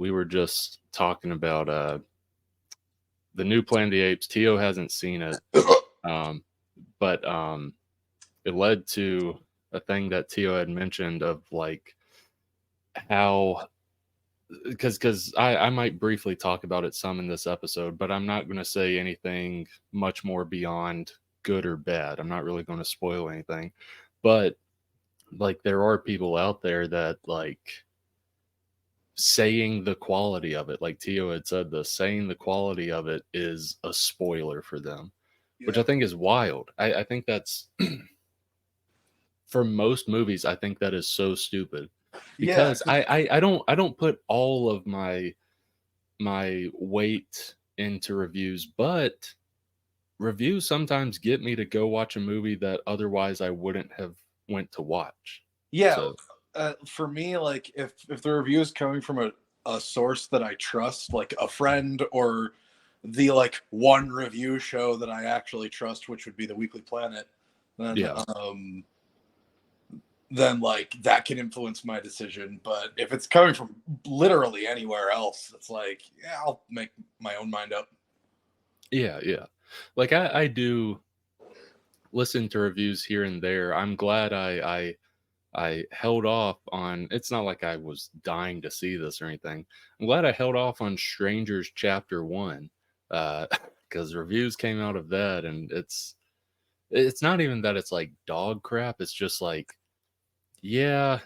we were just talking about the new Planet of the Apes. Teo hasn't seen it, but it led to a thing that Teo had mentioned of like how, because I might briefly talk about it some in this episode, but I'm not going to say anything much more beyond good or bad. I'm not really going to spoil anything, but like there are people out there that like saying the quality of it, like Teo had said, saying the quality of it is a spoiler for them, which I think is wild. I think that's for most movies, I think that is so stupid because I don't put all of my weight into reviews, but reviews sometimes get me to go watch a movie that otherwise I wouldn't have went to watch. Yeah. So, for me, like if the review is coming from a source that I trust, like a friend or the like one review show that I actually trust, which would be the Weekly Planet, then like that can influence my decision. But if it's coming from literally anywhere else, it's like, yeah, I'll make my own mind up. Yeah. Like I do listen to reviews here and there. I'm glad I held off on, it's not like I was dying to see this or anything. I'm glad I held off on Strangers Chapter 1 because reviews came out of that, and it's not even that it's like dog crap. It's just like, yeah,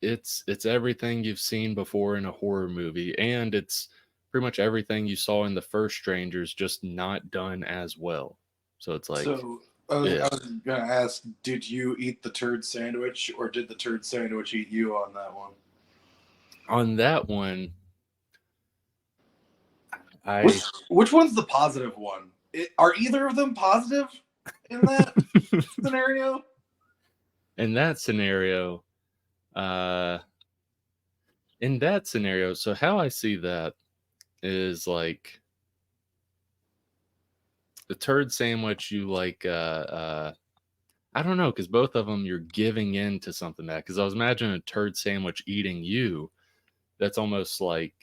it's everything you've seen before in a horror movie, and it's pretty much everything you saw in the first Strangers, just not done as well. So it's like, I was gonna ask, did you eat the turd sandwich, or did the turd sandwich eat you on that one? On that one, which one's the positive one? Are either of them positive in that scenario? In that scenario, so how I see that is like the turd sandwich, you like I don't know, because both of them you're giving in to something that, because I was imagining a turd sandwich eating you. That's almost like,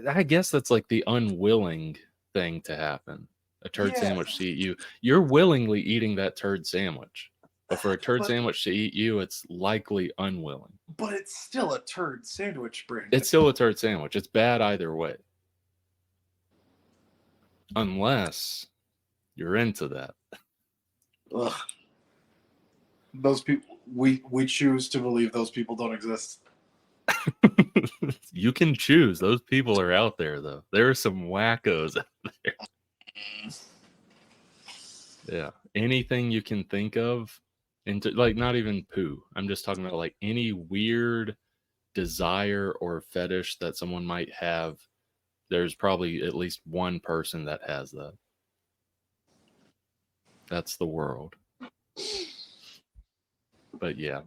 I guess that's like the unwilling thing to happen. A turd sandwich to eat you. You're willingly eating that turd sandwich. But for a turd sandwich to eat you, it's likely unwilling. But it's still a turd sandwich, Brandon. It's still a turd sandwich. It's bad either way. Unless you're into that. Ugh. Those people, we choose to believe those people don't exist. You can choose. Those people are out there, though. There are some wackos out there. Yeah. Anything you can think of, into like not even poo. I'm just talking about like any weird desire or fetish that someone might have. There's probably at least one person that has that. That's the world. But yeah.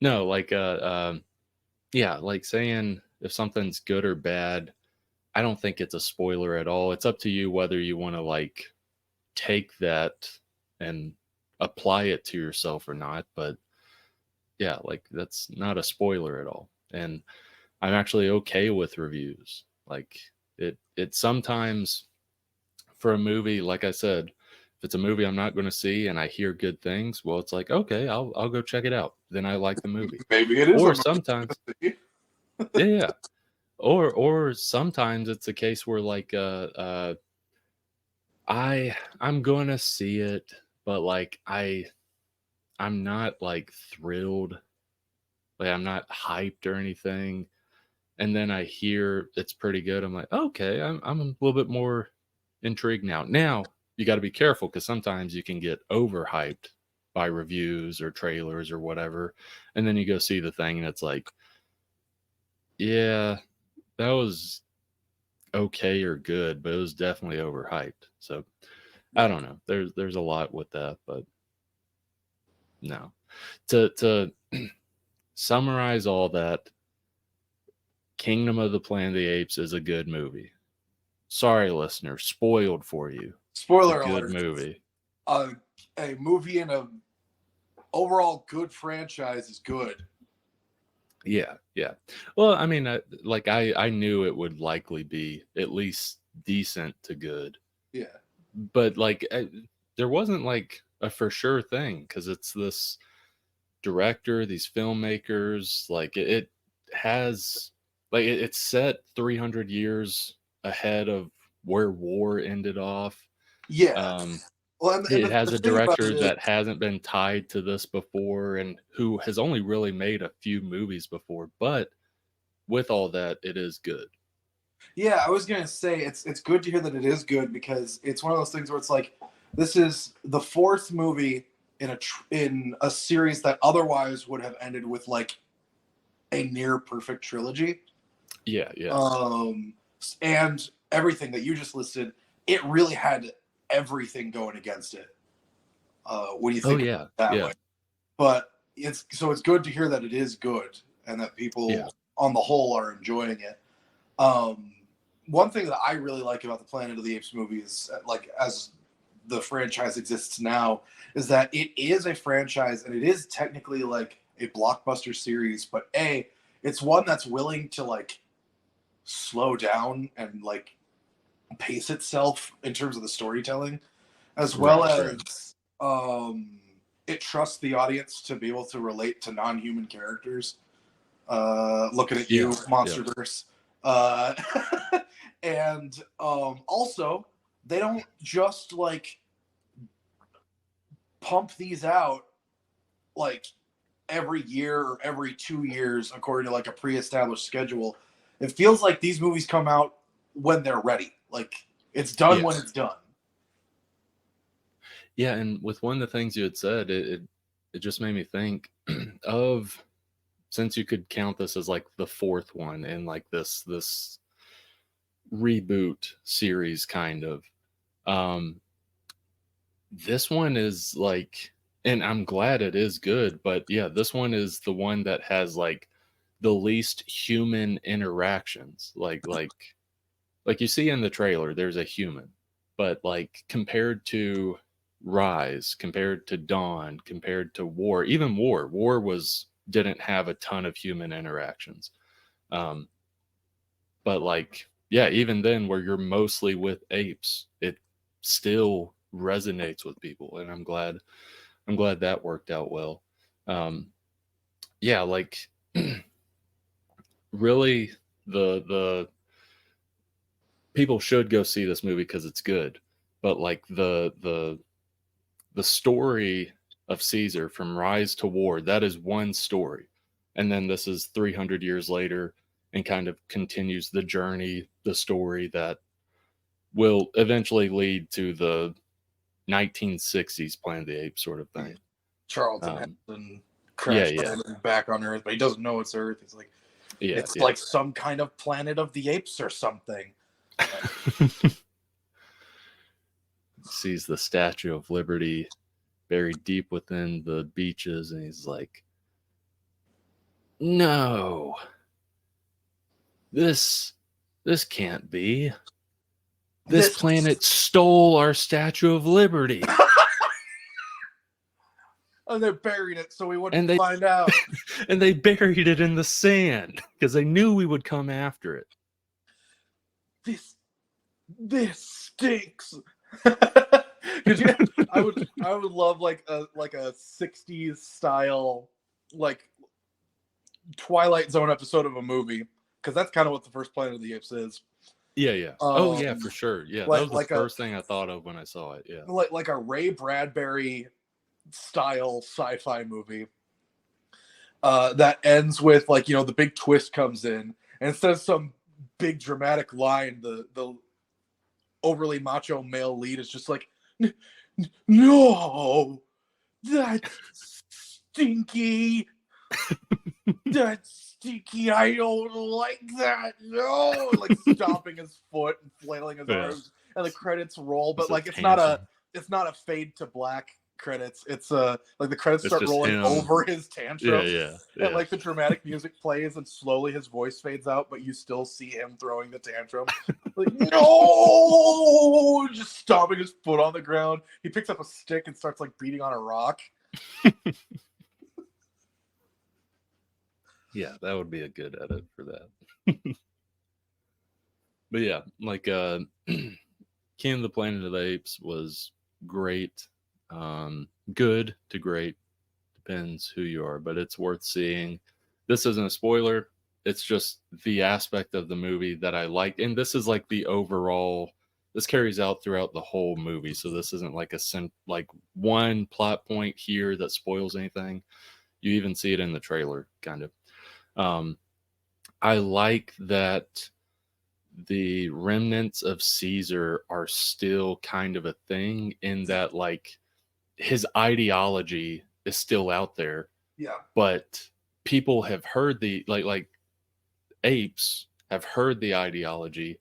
No, like yeah, like saying if something's good or bad, I don't think it's a spoiler at all. It's up to you whether you want to like take that and apply it to yourself or not. But yeah, like that's not a spoiler at all. And I'm actually okay with reviews. Like it sometimes for a movie, like I said, if it's a movie I'm not going to see and I hear good things, well, it's like, okay, I'll go check it out. Then I like the movie. Maybe it is. Or sometimes, yeah. Or sometimes it's a case where like I'm going to see it, but like I'm not like thrilled. Like I'm not hyped or anything. And then I hear it's pretty good. I'm like, okay, I'm a little bit more intrigued now. Now you got to be careful because sometimes you can get overhyped by reviews or trailers or whatever. And then you go see the thing and it's like, yeah, that was okay or good, but it was definitely overhyped. So I don't know. There's a lot with that, but no. To summarize all that, Kingdom of the Planet of the Apes is a good movie. Sorry, listener, spoiled for you. Spoiler it's a good alert. Movie. A movie and a overall good franchise is good. Yeah, yeah. Well, I mean, I knew it would likely be at least decent to good, Yeah. but like there wasn't like a for sure thing because it's this director, these filmmakers, like it has like it's set 300 years ahead of where war ended off. Yeah. Um, Well, and it has the a thing about it director is, that hasn't been tied to this before and who has only really made a few movies before, but with all that, it is good. yeah, I was gonna say it's good to hear that it is good because it's one of those things where it's like this is the fourth movie in a series that otherwise would have ended with like a near perfect trilogy. Yeah, yeah. Um, and everything that you just listed, it really had everything going against it. When you Oh think about yeah, it that yeah, way, but it's good to hear that it is good and that yeah. people on the whole are enjoying it. Um, one thing that I really like about the Planet of the Apes movies, like as the franchise exists now, is that it is a franchise and it is technically like a blockbuster series, but it's one that's willing to like slow down and like pace itself in terms of the storytelling, as well Right, right. as it trusts the audience to be able to relate to non-human characters. Looking at you, Yeah, yeah, MonsterVerse. Uh, and also, they don't just like pump these out like every year or every 2 years according to like a pre-established schedule. It feels like these movies come out when they're ready. Like it's done yeah, when it's done. yeah. And with one of the things you had said, it just made me think of, since you could count this as like the fourth one in like this reboot series kind of. Um, this one is like, and I'm glad it is good, but yeah, this one is the one that has like the least human interactions. Like you see in the trailer, there's a human, but like compared to Rise, compared to Dawn, compared to War, even War was didn't have a ton of human interactions. Um, but like, yeah, even then, where you're mostly with apes, it still resonates with people, and I'm glad that worked out well. Um, yeah, like really, the people should go see this movie because it's good, but like the story of Caesar from Rise to War, that is one story. And then this is 300 years later and kind of continues the journey, the story that will eventually lead to the 1960s Planet of the Apes sort of thing. Charlton Um, Heston yeah, crashed yeah, landed back on Earth, but he doesn't know it's Earth. yeah, It's yeah. like some kind of Planet of the Apes or something. Sees the Statue of Liberty buried deep within the beaches, and he's like, no, this this can't be. This This planet stole our Statue of Liberty. and they buried it so we wouldn't And they find out. and they buried it in the sand because they knew we would come after it. This stinks. Could you? I would love like a 60s style like Twilight Zone episode of a movie because that's kind of what the first Planet of the Apes is. Yeah, yeah. Oh yeah, for sure. Yeah, that was the Like first thing I thought of when I saw it. Yeah. like a Ray Bradbury style sci-fi movie that ends with like the big twist comes in and instead of some big dramatic line, the overly macho male lead is just like, no, that's stinky. That's stinky. I don't like that. No, like stomping his foot and flailing his arms, and the credits roll. But like, it's not a fade to black credits. It's like the credits start rolling him. over his tantrum. Yeah. And like the dramatic music plays, and slowly his voice fades out, but you still see him throwing the tantrum. Like, no, just stomping his foot on the ground. He picks up a stick and starts like beating on a rock. Yeah, that would be a good edit for that. But yeah, like King of the Planet of the Apes was great. Good to great, depends who you are, but it's worth seeing. This isn't a spoiler. It's just the aspect of the movie that I like. And this is like the overall, this carries out throughout the whole movie. So this isn't like like one plot point here that spoils anything. You even see it in the trailer, kind of. Um, I like that the remnants of Caesar are still kind of a thing in that, like, his ideology is still out there, Yeah. but people have heard the like apes have heard the ideology,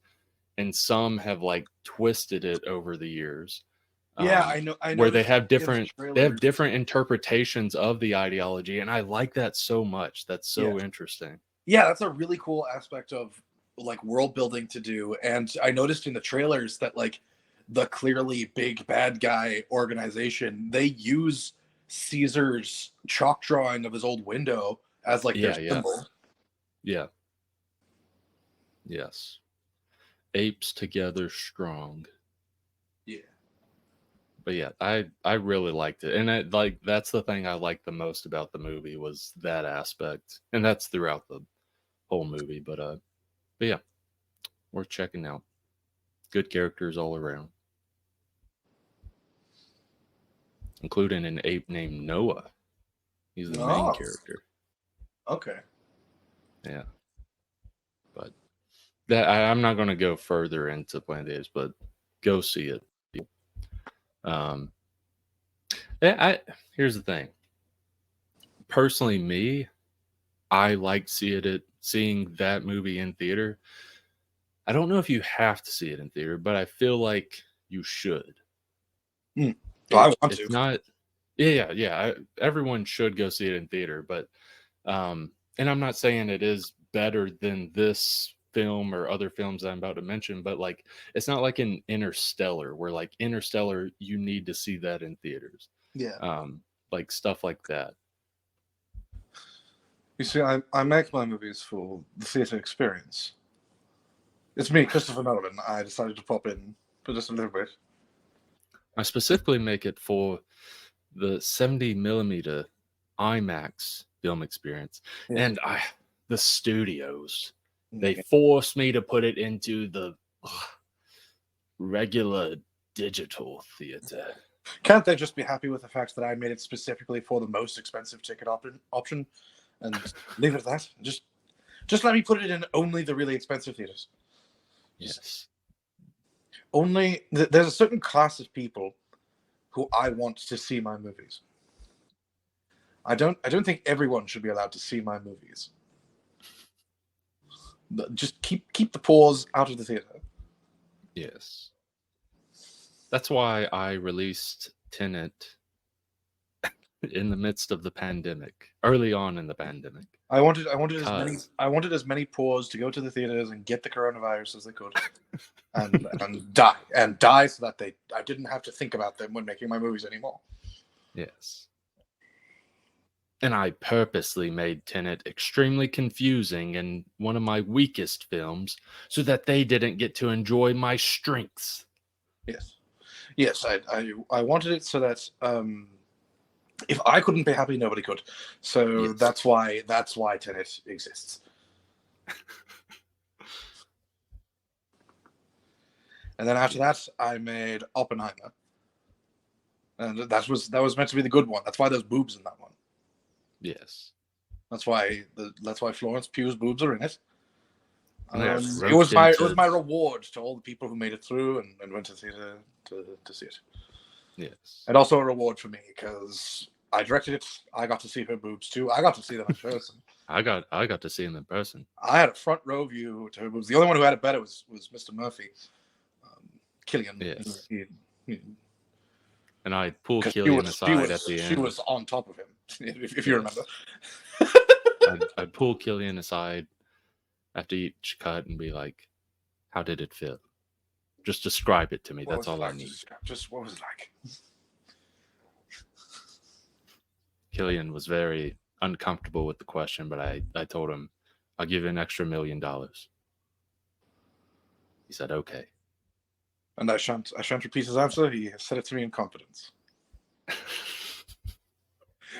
and some have like twisted it over the years. Yeah, I know. I Where they noticed have in the different trailers. interpretations of the ideology, and I like that so much. That's Yeah. so interesting. Yeah, that's a really cool aspect of like world building to do. And I noticed in the trailers that like the clearly big bad guy organization, they use Caesar's chalk drawing of his old window as like their Yeah, symbol. yeah, yes. Apes together strong. Yeah. But yeah, I really liked it, and that's the thing I liked the most about the movie was that aspect, and that's throughout the whole movie. But yeah, worth checking out. Good characters all around, including an ape named Noah. He's the main Oh, character. okay. Yeah, but I'm not going to go further into Planet of the Apes, but go see it. Um, here's the thing. Personally, I liked seeing that movie in theater. I don't know if you have to see it in theater, but I feel like you should. I want It's to. not. Yeah. Everyone should go see it in theater, but and I'm not saying it is better than this film or other films I'm about to mention, but like it's not like an Interstellar where like Interstellar you need to see that in theaters. Yeah. Like stuff like that. You see, I make my movies for the theatre experience. It's me, Christopher Nolan. I decided to pop in for just a little bit. I specifically make it for the 70 millimeter IMAX film experience, Yeah. and the studios they forced me to put it into the regular digital theater. Can't they just be happy with the fact that I made it specifically for the most expensive ticket option and leave it at that? Just let me put it in only the really expensive theaters. Yes. Only there's a certain class of people who I want to see my movies. I don't think everyone should be allowed to see my movies. Just keep the paws out of the theater. Yes. That's why I released Tenet in the midst of the pandemic, early on in the pandemic. I wanted as many paws to go to the theaters and get the coronavirus as they could, and die so that I didn't have to think about them when making my movies anymore. Yes. And I purposely made Tenet extremely confusing and one of my weakest films so that they didn't get to enjoy my strengths. Yes, I wanted it so that if I couldn't be happy, nobody could. So yes. that's why Tenet exists. And then after that, I made Oppenheimer, and that was meant to be the good one. That's why there's boobs in that one. Yes. That's why Florence Pugh's boobs are in it. It was my reward to all the people who made it through and went to theater to see it. Yes. And also a reward for me because I directed it. I got to see her boobs too. I got to see them in person. I got to see them in person. I had a front row view to her boobs. The only one who had it better was Mr. Murphy, Killian. Yes. And I'd pull Killian aside at the end. She was on top of him, if you remember. I'd pull Killian aside after each cut and be like, "How did it feel? Just describe it to me. That's all I need." Just what was it like? Killian was very uncomfortable with the question, but I told him, I'll give you an extra $1 million. He said, okay. And I shan't repeat his answer. He said it to me in confidence.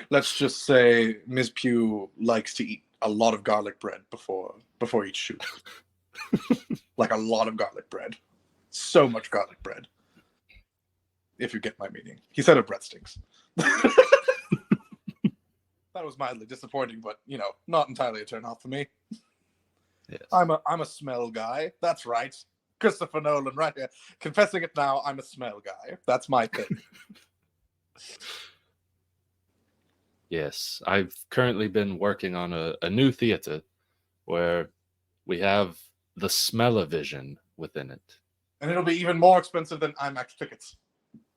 Let's just say Ms. Pugh likes to eat a lot of garlic bread before each shoot. Like a lot of garlic bread. So much garlic bread. If you get my meaning. He said it breadsticks. That was mildly disappointing, but not entirely a turn off for me. Yes. I'm a smell guy. That's right. Christopher Nolan right here. Confessing it now, I'm a smell guy. That's my thing. Yes. I've currently been working on a new theater where we have the smell-o-vision within it. And it'll be even more expensive than IMAX tickets.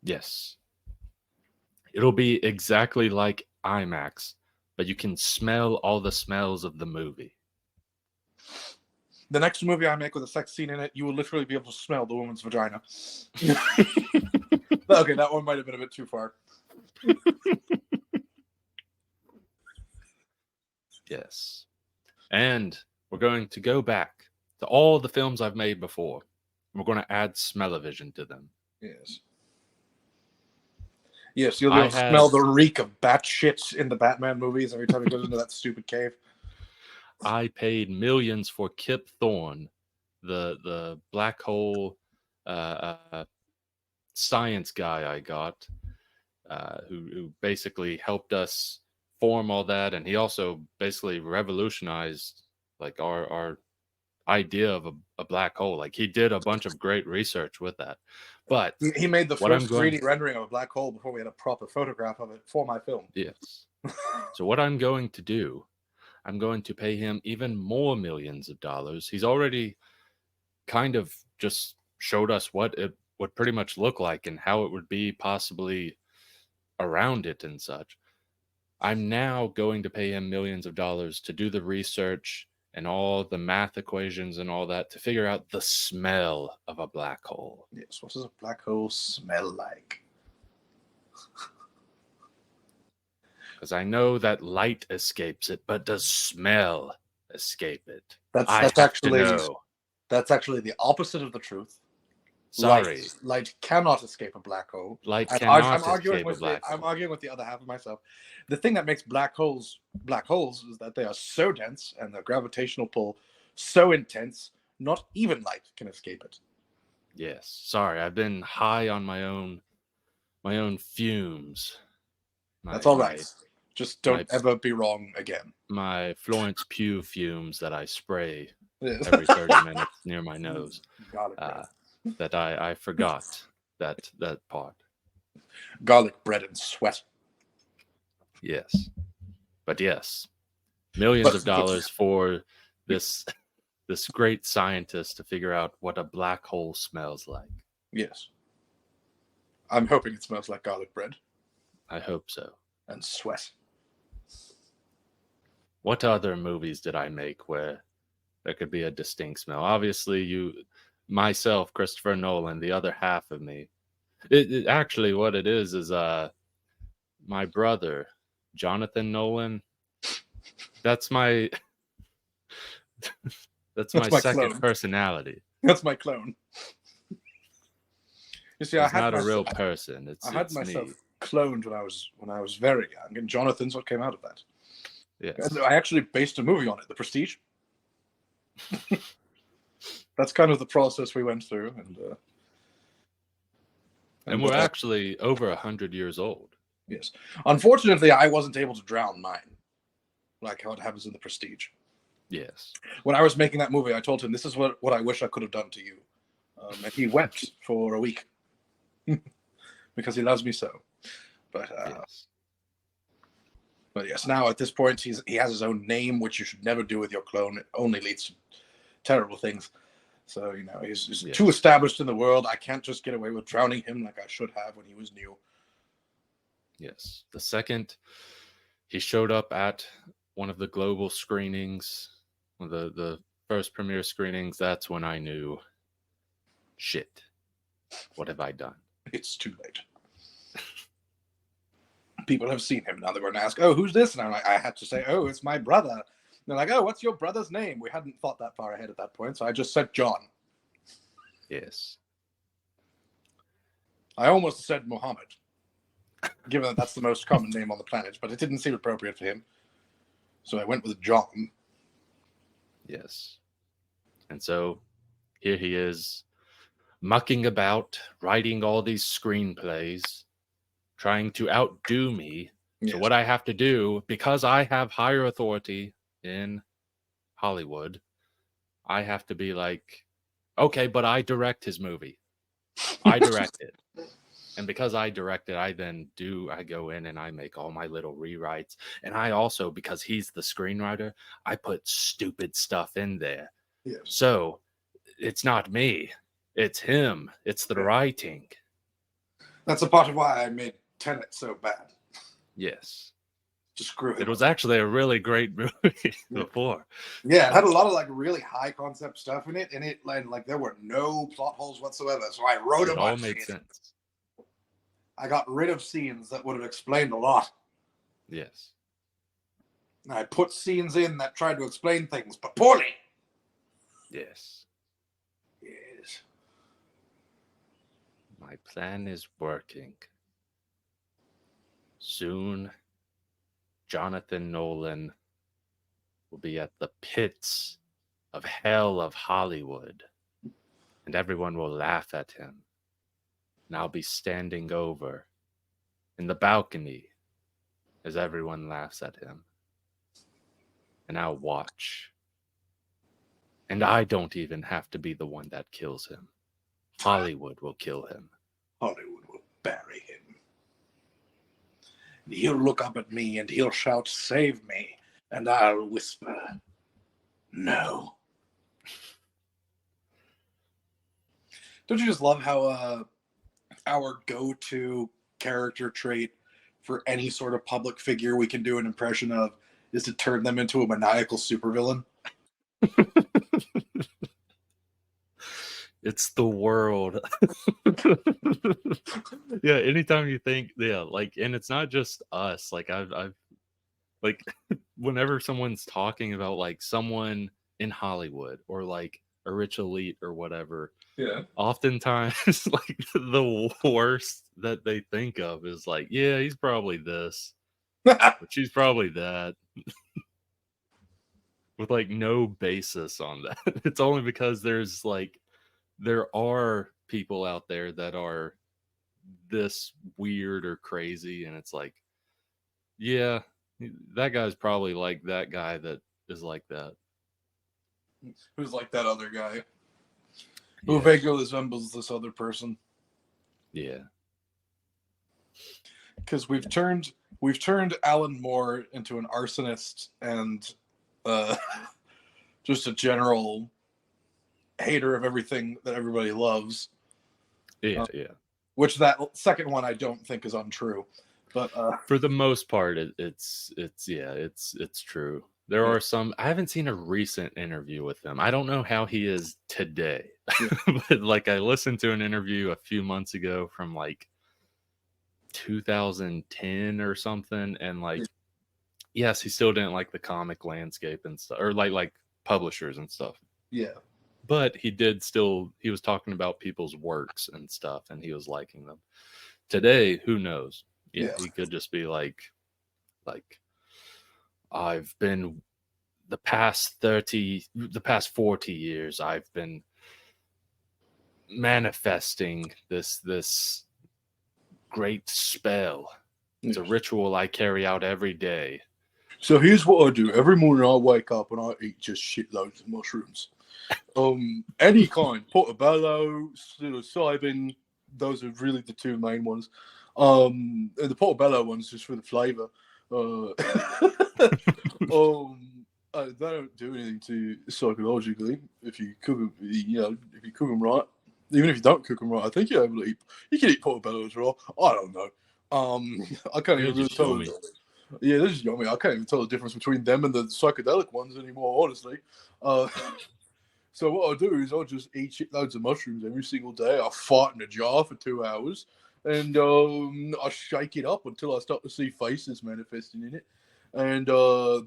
Yes. It'll be exactly like IMAX, but you can smell all the smells of the movie. The next movie I make with a sex scene in it, you will literally be able to smell the woman's vagina. Okay, that one might have been a bit too far. Yes. And we're going to go back to all the films I've made before. We're going to add smell-o-vision to them. Yes. Yes, you'll be able to smell the reek of bat shit in the Batman movies every time he goes into that stupid cave. I paid millions for Kip Thorne, the black hole science guy I got, who basically helped us form all that, and he also basically revolutionized like our idea of a black hole. Like he did a bunch of great research with that. But he made the first 3D rendering of a black hole before we had a proper photograph of it for my film. Yes. So what I'm going to do, I'm going to pay him even more millions of dollars. He's already kind of just showed us what it would pretty much look like and how it would be possibly around it and such. I'm now going to pay him millions of dollars to do the research and all the math equations and all that to figure out the smell of a black hole. Yes, what does a black hole smell like? Because I know that light escapes it, but does smell escape it? That's actually the opposite of the truth. Sorry. Light cannot escape a black hole. Light cannot escape a black hole. I'm arguing with the other half of myself. The thing that makes black holes is that they are so dense and the gravitational pull so intense, not even light can escape it. Yes. Sorry, I've been high on my own fumes. That's all right. Just don't ever be wrong again. My Florence Pugh fumes that I spray every 30 minutes near my nose. That I forgot that part. Garlic bread and sweat. Yes. But yes. Millions of dollars for this great scientist to figure out what a black hole smells like. Yes. I'm hoping it smells like garlic bread. I hope so. And sweat. What other movies did I make where there could be a distinct smell? Obviously, myself, Christopher Nolan, the other half of me. It actually, what it is my brother, Jonathan Nolan. That's my second clone. Personality. That's my clone. You see, He's not a real person. I had myself cloned when I was very young, and Jonathan's what came out of that. Yes. I actually based a movie on it, The Prestige. That's kind of the process we went through, and we're actually over 100 years old. Yes. Unfortunately, I wasn't able to drown mine, like how it happens in The Prestige. Yes. When I was making that movie, I told him, this is what I wish I could have done to you. And he wept for a week. Because he loves me so. But yes. But yes, now at this point, he has his own name, which you should never do with your clone. It only leads to terrible things. So, he's too established in the world. I can't just get away with drowning him like I should have when he was new. Yes. The second he showed up at one of the global screenings, the first premiere screenings, that's when I knew, shit, what have I done? It's too late. people have seen him. Now they're going to ask, oh, who's this? And I'm like, I had to say, oh, it's my brother. And they're like, oh, what's your brother's name? We hadn't thought that far ahead at that point, so I just said John. Yes. I almost said Muhammad, given that that's the most common name on the planet, but it didn't seem appropriate for him. So I went with John. Yes. And so here he is, mucking about, writing all these screenplays, trying to outdo me. Yes. So what I have to do, because I have higher authority in Hollywood, I have to be like, okay, but I direct his movie. I direct it. And because I direct it, I go in and I make all my little rewrites. And I also, because he's the screenwriter, I put stupid stuff in there. Yes. So it's not me. It's him. It's the writing. That's a part of why I made Tenet so bad. Yes. Just screw it. It was actually a really great movie before. Yeah, it had a lot of like really high concept stuff in it, and it like there were no plot holes whatsoever. So I wrote a bunch. It all made sense. I got rid of scenes that would have explained a lot. Yes. I put scenes in that tried to explain things, but poorly. Yes. Yes. My plan is working. Soon, Jonathan Nolan will be at the pits of hell of Hollywood, and everyone will laugh at him. And I'll be standing over in the balcony as everyone laughs at him. And I'll watch. And I don't even have to be the one that kills him. Hollywood will kill him. Hollywood will bury him. And he'll look up at me and he'll shout, "Save me." And I'll whisper, "No." Don't you just love how our go-to character trait for any sort of public figure we can do an impression of is to turn them into a maniacal supervillain? It's the world. Yeah, anytime you think, like, and it's not just us. Like I've like whenever someone's talking about like someone in Hollywood or like a rich elite or whatever, yeah, oftentimes like the worst that they think of is like, yeah, he's probably this, but she's probably that. With like no basis on that. It's only because there are people out there that are this weird or crazy, and it's like, yeah, that guy's probably like that guy that is like that. Who's like that other guy? Who vaguely resembles this other person. Yeah. Because we've turned Alan Moore into an arsonist and just a general hater of everything that everybody loves. Yeah. Which that second one I don't think is untrue, but for the most part, it's true. There are some. I haven't seen a recent interview with him. I don't know how he is today, but like I listened to an interview a few months ago from like 2010 or something, and like, yes, he still didn't like the comic landscape and stuff, or like publishers and stuff. Yeah. But he was talking about people's works and stuff, and he was liking them. Today, who knows? Yeah, he could just be like, I've been the past 40 years, I've been manifesting this great spell. It's a ritual I carry out every day. So here's what I do. Every morning I wake up and I eat just shitloads of mushrooms. Any kind, portobello, psilocybin, those are really the two main ones. And the portobello one's just for the flavor. They don't do anything to you psychologically if you cook them, if you cook them right. Even if you don't cook them right, I think you're able to eat. You can eat portobellos raw. I don't know. I can't even really tell. Yeah, this is yummy. I can't even tell the difference between them and the psychedelic ones anymore, honestly. So what I do is I just eat shitloads of mushrooms every single day. I fart in a jar for 2 hours, and I shake it up until I start to see faces manifesting in it. And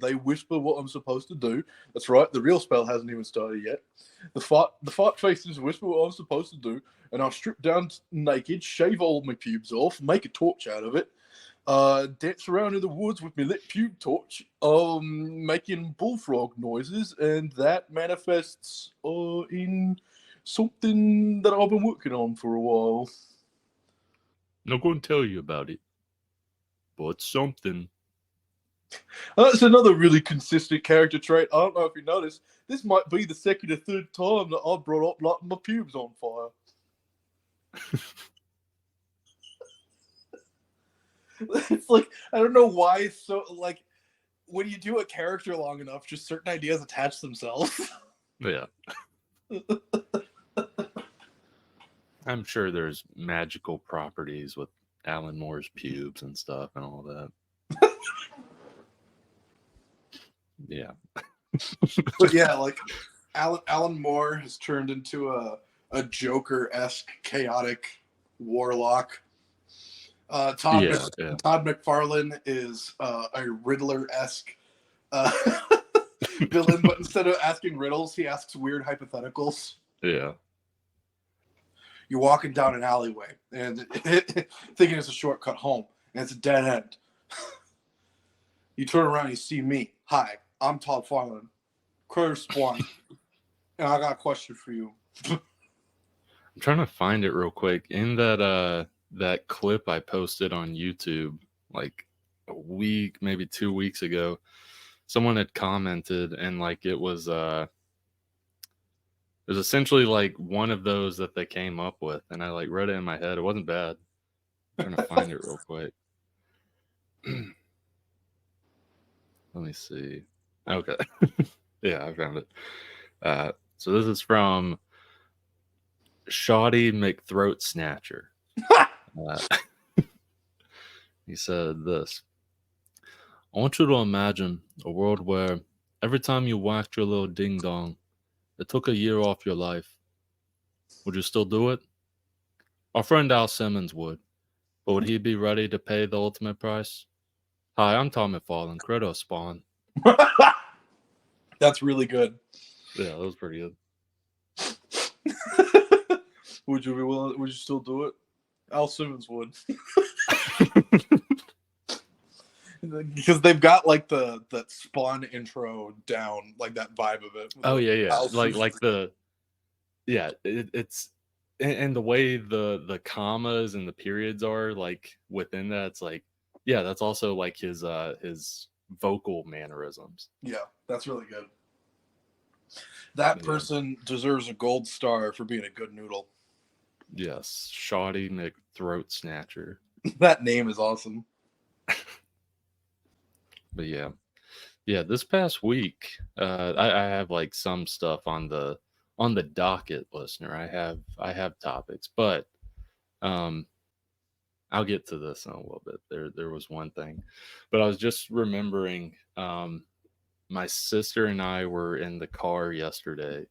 they whisper what I'm supposed to do. That's right, the real spell hasn't even started yet. The fart faces whisper what I'm supposed to do, and I'll strip down naked, shave all my pubes off, make a torch out of it, dance around in the woods with my lit pube torch, making bullfrog noises, and that manifests in something that I've been working on for a while. Not going to tell you about it, but something. That's another really consistent character trait. I don't know if you noticed. This might be the second or third time that I've brought up lighting my pubes on fire. It's like, I don't know why it's so, like, when you do a character long enough, just certain ideas attach themselves. Yeah. I'm sure there's magical properties with Alan Moore's pubes and stuff and all that. Yeah. But yeah, like Alan Moore has turned into a Joker-esque chaotic warlock. Todd McFarlane is a Riddler-esque villain, but instead of asking riddles, he asks weird hypotheticals. Yeah. You're walking down an alleyway and thinking it's a shortcut home, and it's a dead end. You turn around and you see me. Hi, I'm Todd Farland, Critter Spawn, and I got a question for you. I'm trying to find it real quick. In that clip I posted on YouTube like a week, maybe 2 weeks ago, someone had commented, and like it was essentially like one of those that they came up with, and I like read it in my head. It wasn't bad. I'm trying to find it real quick. Let me see. Okay. Yeah, I found it. So this is from Shoddy McThroat Snatcher. He said this: I want you to imagine a world where every time you whacked your little ding dong, it took a year off your life. Would you still do it? Our friend Al Simmons would, but would he be ready to pay the ultimate price? Hi, I'm Tom McFarlane, Credo Spawn. That's really good. Yeah, that was pretty good. Would you be willing? Would you still do it? Al Simmons would. Because they've got like that Spawn intro down, like that vibe of it. Oh yeah. It's and the way the commas and the periods are like within that, it's like, yeah, that's also like his vocal mannerisms. Yeah, that's really good. That person deserves a gold star for being a good noodle. Yes, Shoddy McThroat Snatcher. That name is awesome. But yeah, this past week, I have like some stuff on the docket, listener. I have topics, but I'll get to this in a little bit. There was one thing, but I was just remembering, my sister and I were in the car yesterday,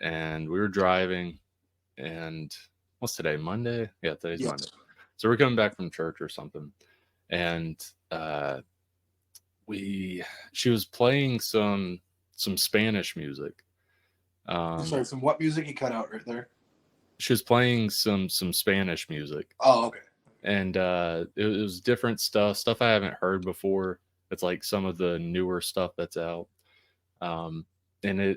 and we were driving, and what's today? Monday? Yeah, today's Monday. So we're coming back from church or something, and she was playing some Spanish music. Sorry, some what music? You cut out right there. She was playing some Spanish music. Oh, okay. And it was different stuff I haven't heard before. It's like some of the newer stuff that's out. And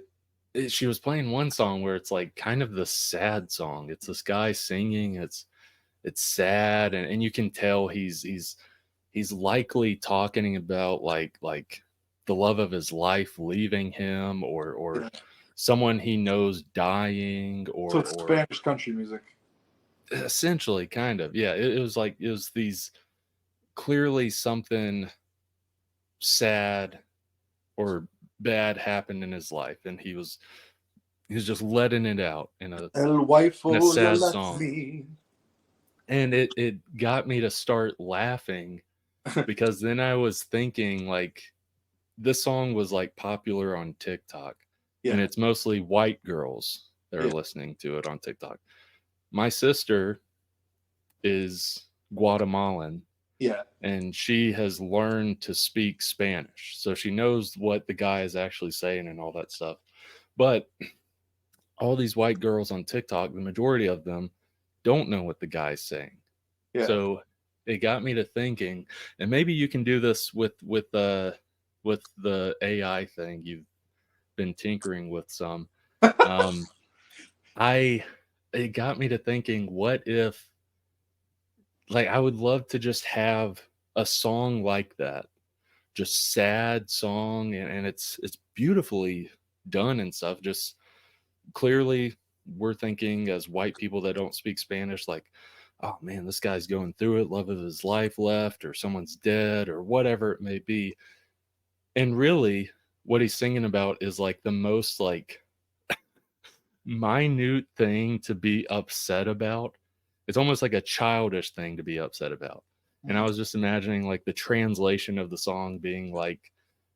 she was playing one song where it's like kind of the sad song. It's this guy singing. It's sad, and you can tell he's likely talking about like the love of his life leaving him, or someone he knows dying, or so it's Spanish country music. Essentially, kind of. Yeah, it was these clearly something sad or bad happened in his life, and he was just letting it out in a sad song. And it got me to start laughing because then I was thinking, like, this song was like popular on TikTok, and it's mostly white girls that are listening to it on TikTok. My sister is Guatemalan, Yeah. and she has learned to speak Spanish. So she knows what the guy is actually saying and all that stuff. But all these white girls on TikTok, the majority of them don't know what the guy's saying. Yeah. So it got me to thinking, and maybe you can do this with the AI thing you've been tinkering with some. Um, I it got me to thinking, what if, like, I would love to just have a song like that, just sad song, and it's beautifully done and stuff. Just clearly, we're thinking as white people that don't speak Spanish, like, oh man, this guy's going through it, love of his life left, or someone's dead, or whatever it may be. And really, what he's singing about is like the most like minute thing to be upset about. It's almost like a childish thing to be upset about. And I was just imagining like the translation of the song being like,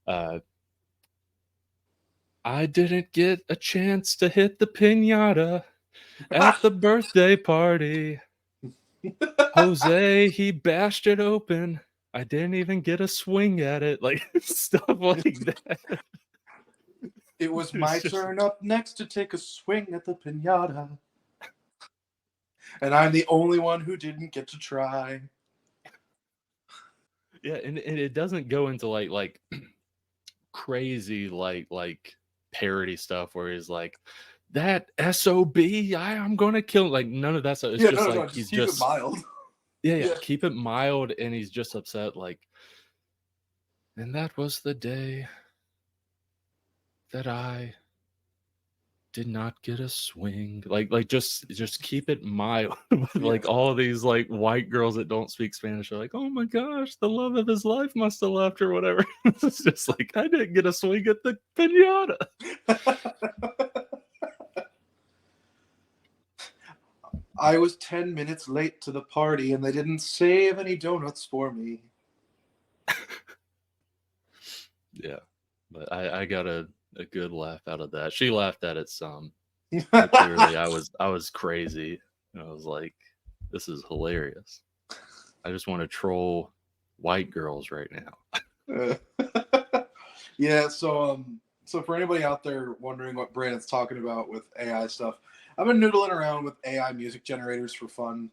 uh, I didn't get a chance to hit the pinata at the birthday party. Jose, he bashed it open. I didn't even get a swing at it. Like stuff like that. It was my turn up next to take a swing at the pinata. And I'm the only one who didn't get to try. Yeah, and it doesn't go into like crazy like parody stuff where he's like, that SOB, I'm gonna kill him. Like none of that stuff. It's just like just he's keep just it mild. yeah, keep it mild, and he's just upset like, and that was the day that I did not get a swing. Like just keep it mild. Like all of these like white girls that don't speak Spanish are like, oh my gosh, the love of his life must have left or whatever. It's just like, I didn't get a swing at the pinata. I was 10 minutes late to the party and they didn't save any donuts for me. Yeah, but I got a good laugh out of that. She laughed at it some. But clearly I was crazy. And I was like, this is hilarious. I just want to troll white girls right now. Yeah, so for anybody out there wondering what Brandon's talking about with AI stuff, I've been noodling around with AI music generators for fun.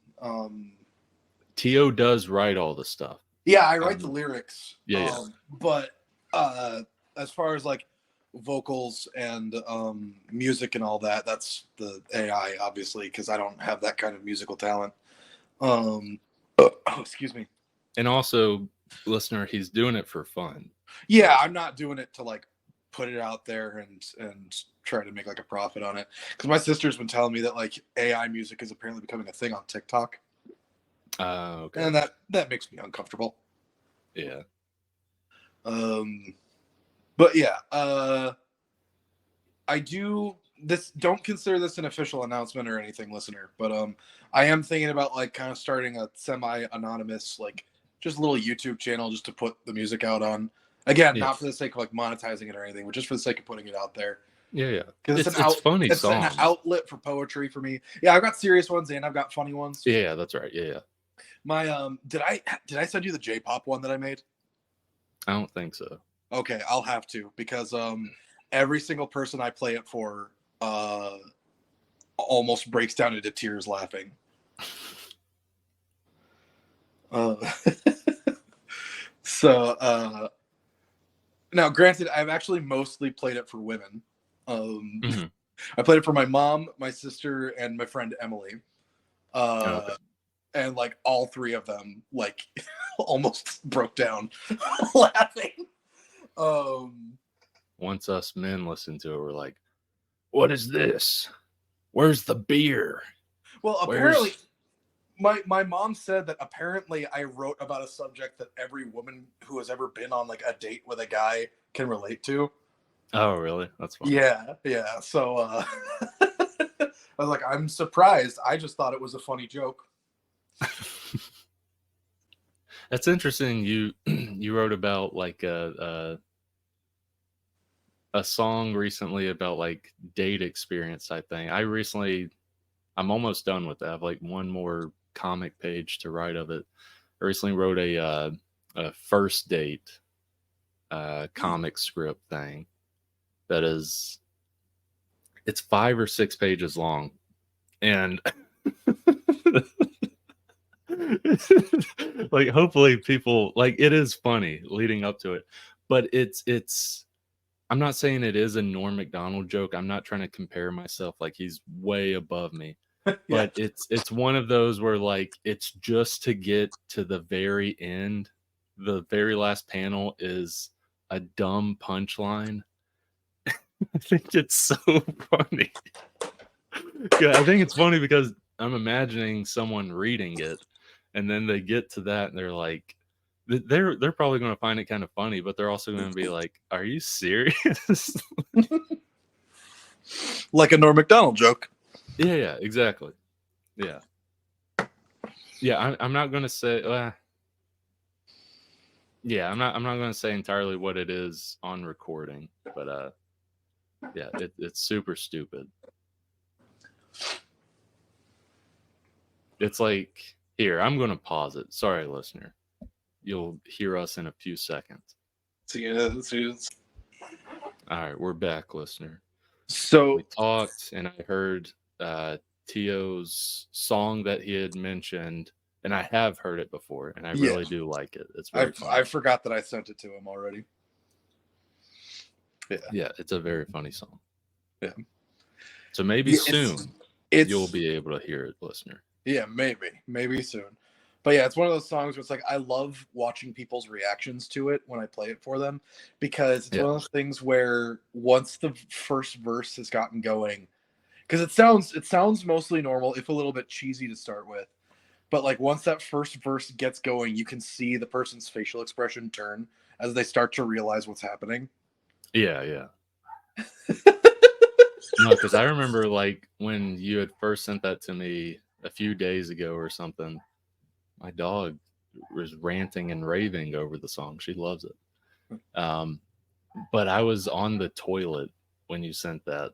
Teo does write all the stuff. Yeah, I write the lyrics. Yeah. But as far as like vocals and music and all that, that's the AI, obviously, because I don't have that kind of musical talent. Excuse me. And also, listener, he's doing it for fun. Yeah, I'm not doing it to like put it out there and try to make like a profit on it. Because my sister's been telling me that like AI music is apparently becoming a thing on TikTok. Okay. And that makes me uncomfortable. Yeah. But yeah, I do this. Don't consider this an official announcement or anything, listener. But I am thinking about like kind of starting a semi-anonymous, like just a little YouTube channel just to put the music out on. Again, not for the sake of like monetizing it or anything, but just for the sake of putting it out there. Yeah. Because it's funny it's songs. an outlet for poetry for me. Yeah, I've got serious ones and I've got funny ones. Yeah, that's right. Yeah. My did I send you the J-pop one that I made? I don't think so. Okay, I'll have to, because every single person I play it for almost breaks down into tears laughing. So now, granted, I've actually mostly played it for women. I played it for my mom, my sister, and my friend Emily. Okay. And like all three of them like almost broke down laughing. Once us men listened to it, we're like, what is this? Where's the beer? Well, apparently my mom said that apparently I wrote about a subject that every woman who has ever been on like a date with a guy can relate to. Oh, really? That's fun. Yeah. So I was like, I'm surprised. I just thought it was a funny joke. That's interesting. You wrote about like a song recently about like date experience type thing. I'm almost done with that. I have like one more comic page to write of it. I recently wrote a first date comic script thing that is, it's 5 or 6 pages long, and like hopefully people like, it is funny leading up to it, but it's I'm not saying it is a Norm Macdonald joke. I'm not trying to compare myself like he's way above me. Yeah. But it's one of those where like it's just to get to the very end. The very last panel is a dumb punchline. I think it's so funny. Yeah, I think it's funny because I'm imagining someone reading it, and then they get to that and they're like, they're probably going to find it kind of funny, but they're also going to be like, "Are you serious?" Like a Norm Macdonald joke. Yeah, exactly. Yeah. I'm not going to say. Yeah, I'm not going to say entirely what it is on recording, but yeah, it's super stupid. It's like, here, I'm going to pause it. Sorry, listener. You'll hear us in a few seconds. All right, we're back, listener. So we talked, and I heard Teo's song that he had mentioned, and I have heard it before, and I really do like it. It's very funny. I forgot that I sent it to him already. Yeah, it's a very funny song. Yeah. So maybe soon you'll be able to hear it, listener. Yeah, maybe soon. But yeah, it's one of those songs where it's like I love watching people's reactions to it when I play it for them, because it's one of those things where once the first verse has gotten going, because it sounds mostly normal, if a little bit cheesy to start with, but like once that first verse gets going, you can see the person's facial expression turn as they start to realize what's happening. Yeah. No, because I remember like when you had first sent that to me a few days ago or something, my dog was ranting and raving over the song. She loves it. But I was on the toilet when you sent that.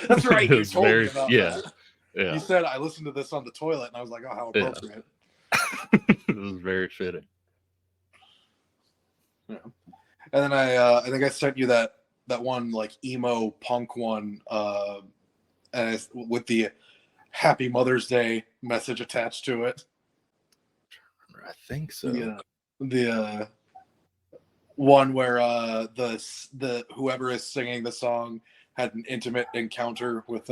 That's right. You told me about that. Yeah. You said I listened to this on the toilet, and I was like, "Oh, how appropriate." Yeah. It was very fitting. Yeah. And then I think I sent you that one like emo punk one, and it's with the Happy Mother's Day message attached to it. I think so. Yeah. The one where the whoever is singing the song had an intimate encounter with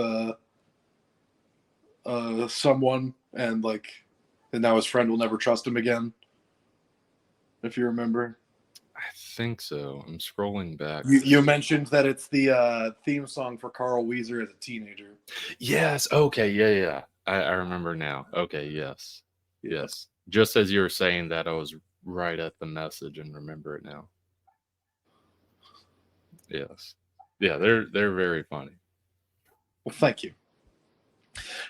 someone, and now his friend will never trust him again. If you remember. I think so. I'm scrolling back. You mentioned that it's the theme song for Carl Weezer as a teenager. Yes. Okay. Yeah. I remember now. Okay. Yes. Just as you were saying that, I was right at the message and remember it now. Yes. Yeah. They're very funny. Well, thank you.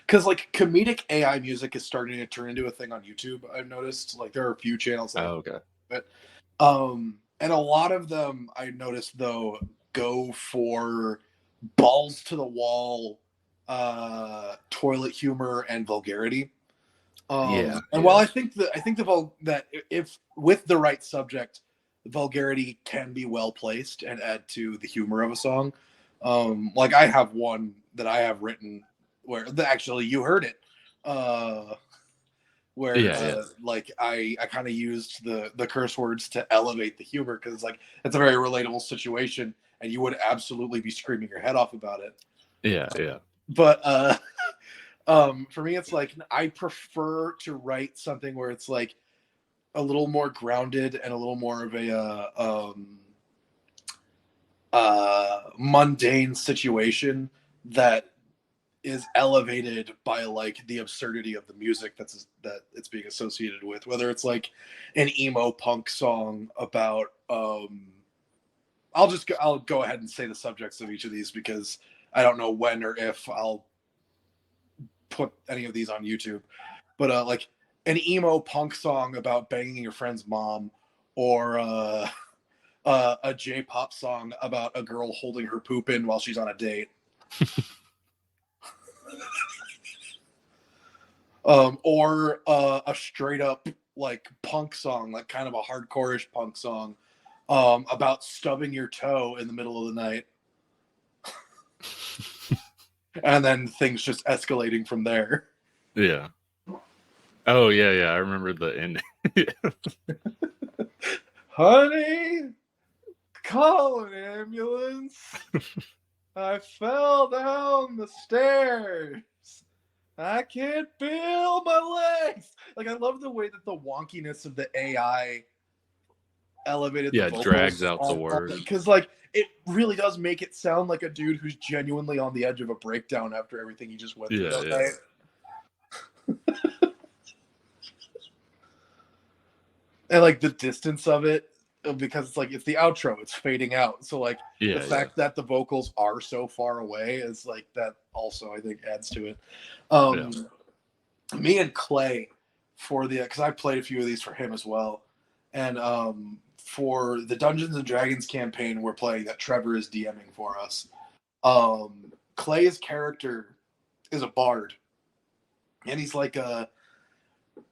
Because like comedic AI music is starting to turn into a thing on YouTube. I've noticed like there are a few channels. Okay. But and a lot of them I noticed though go for balls to the wall toilet humor and vulgarity. And while I think that if with the right subject, vulgarity can be well placed and add to the humor of a song. Like I have one that I have written where actually you heard it. Like I kind of used the curse words to elevate the humor, because like it's a very relatable situation and you would absolutely be screaming your head off about it. Yeah. But for me it's like I prefer to write something where it's like a little more grounded and a little more of a mundane situation that is elevated by like the absurdity of the music that it's being associated with, whether it's like an emo punk song about I'll go ahead and say the subjects of each of these because I don't know when or if I'll put any of these on YouTube, but like an emo punk song about banging your friend's mom, or a J-pop song about a girl holding her poop in while she's on a date. Or a straight up like punk song, like kind of a hardcore-ish punk song, about stubbing your toe in the middle of the night, and then things just escalating from there. Yeah. Oh yeah, yeah. I remember the ending. Honey, call an ambulance. I fell down the stairs. I can't feel my legs. Like, I love the way that the wonkiness of the AI elevated the vocals. Drags out the words. Because, like, it really does make it sound like a dude who's genuinely on the edge of a breakdown after everything he just went through that night. And, like, the distance of it, because it's like, it's the outro, it's fading out. So, like, the fact that the vocals are so far away is, like, that also, I think, adds to it. Me and Clay, because I played a few of these for him as well. And for the Dungeons and Dragons campaign we're playing that Trevor is DMing for us, Clay's character is a bard. And he's like a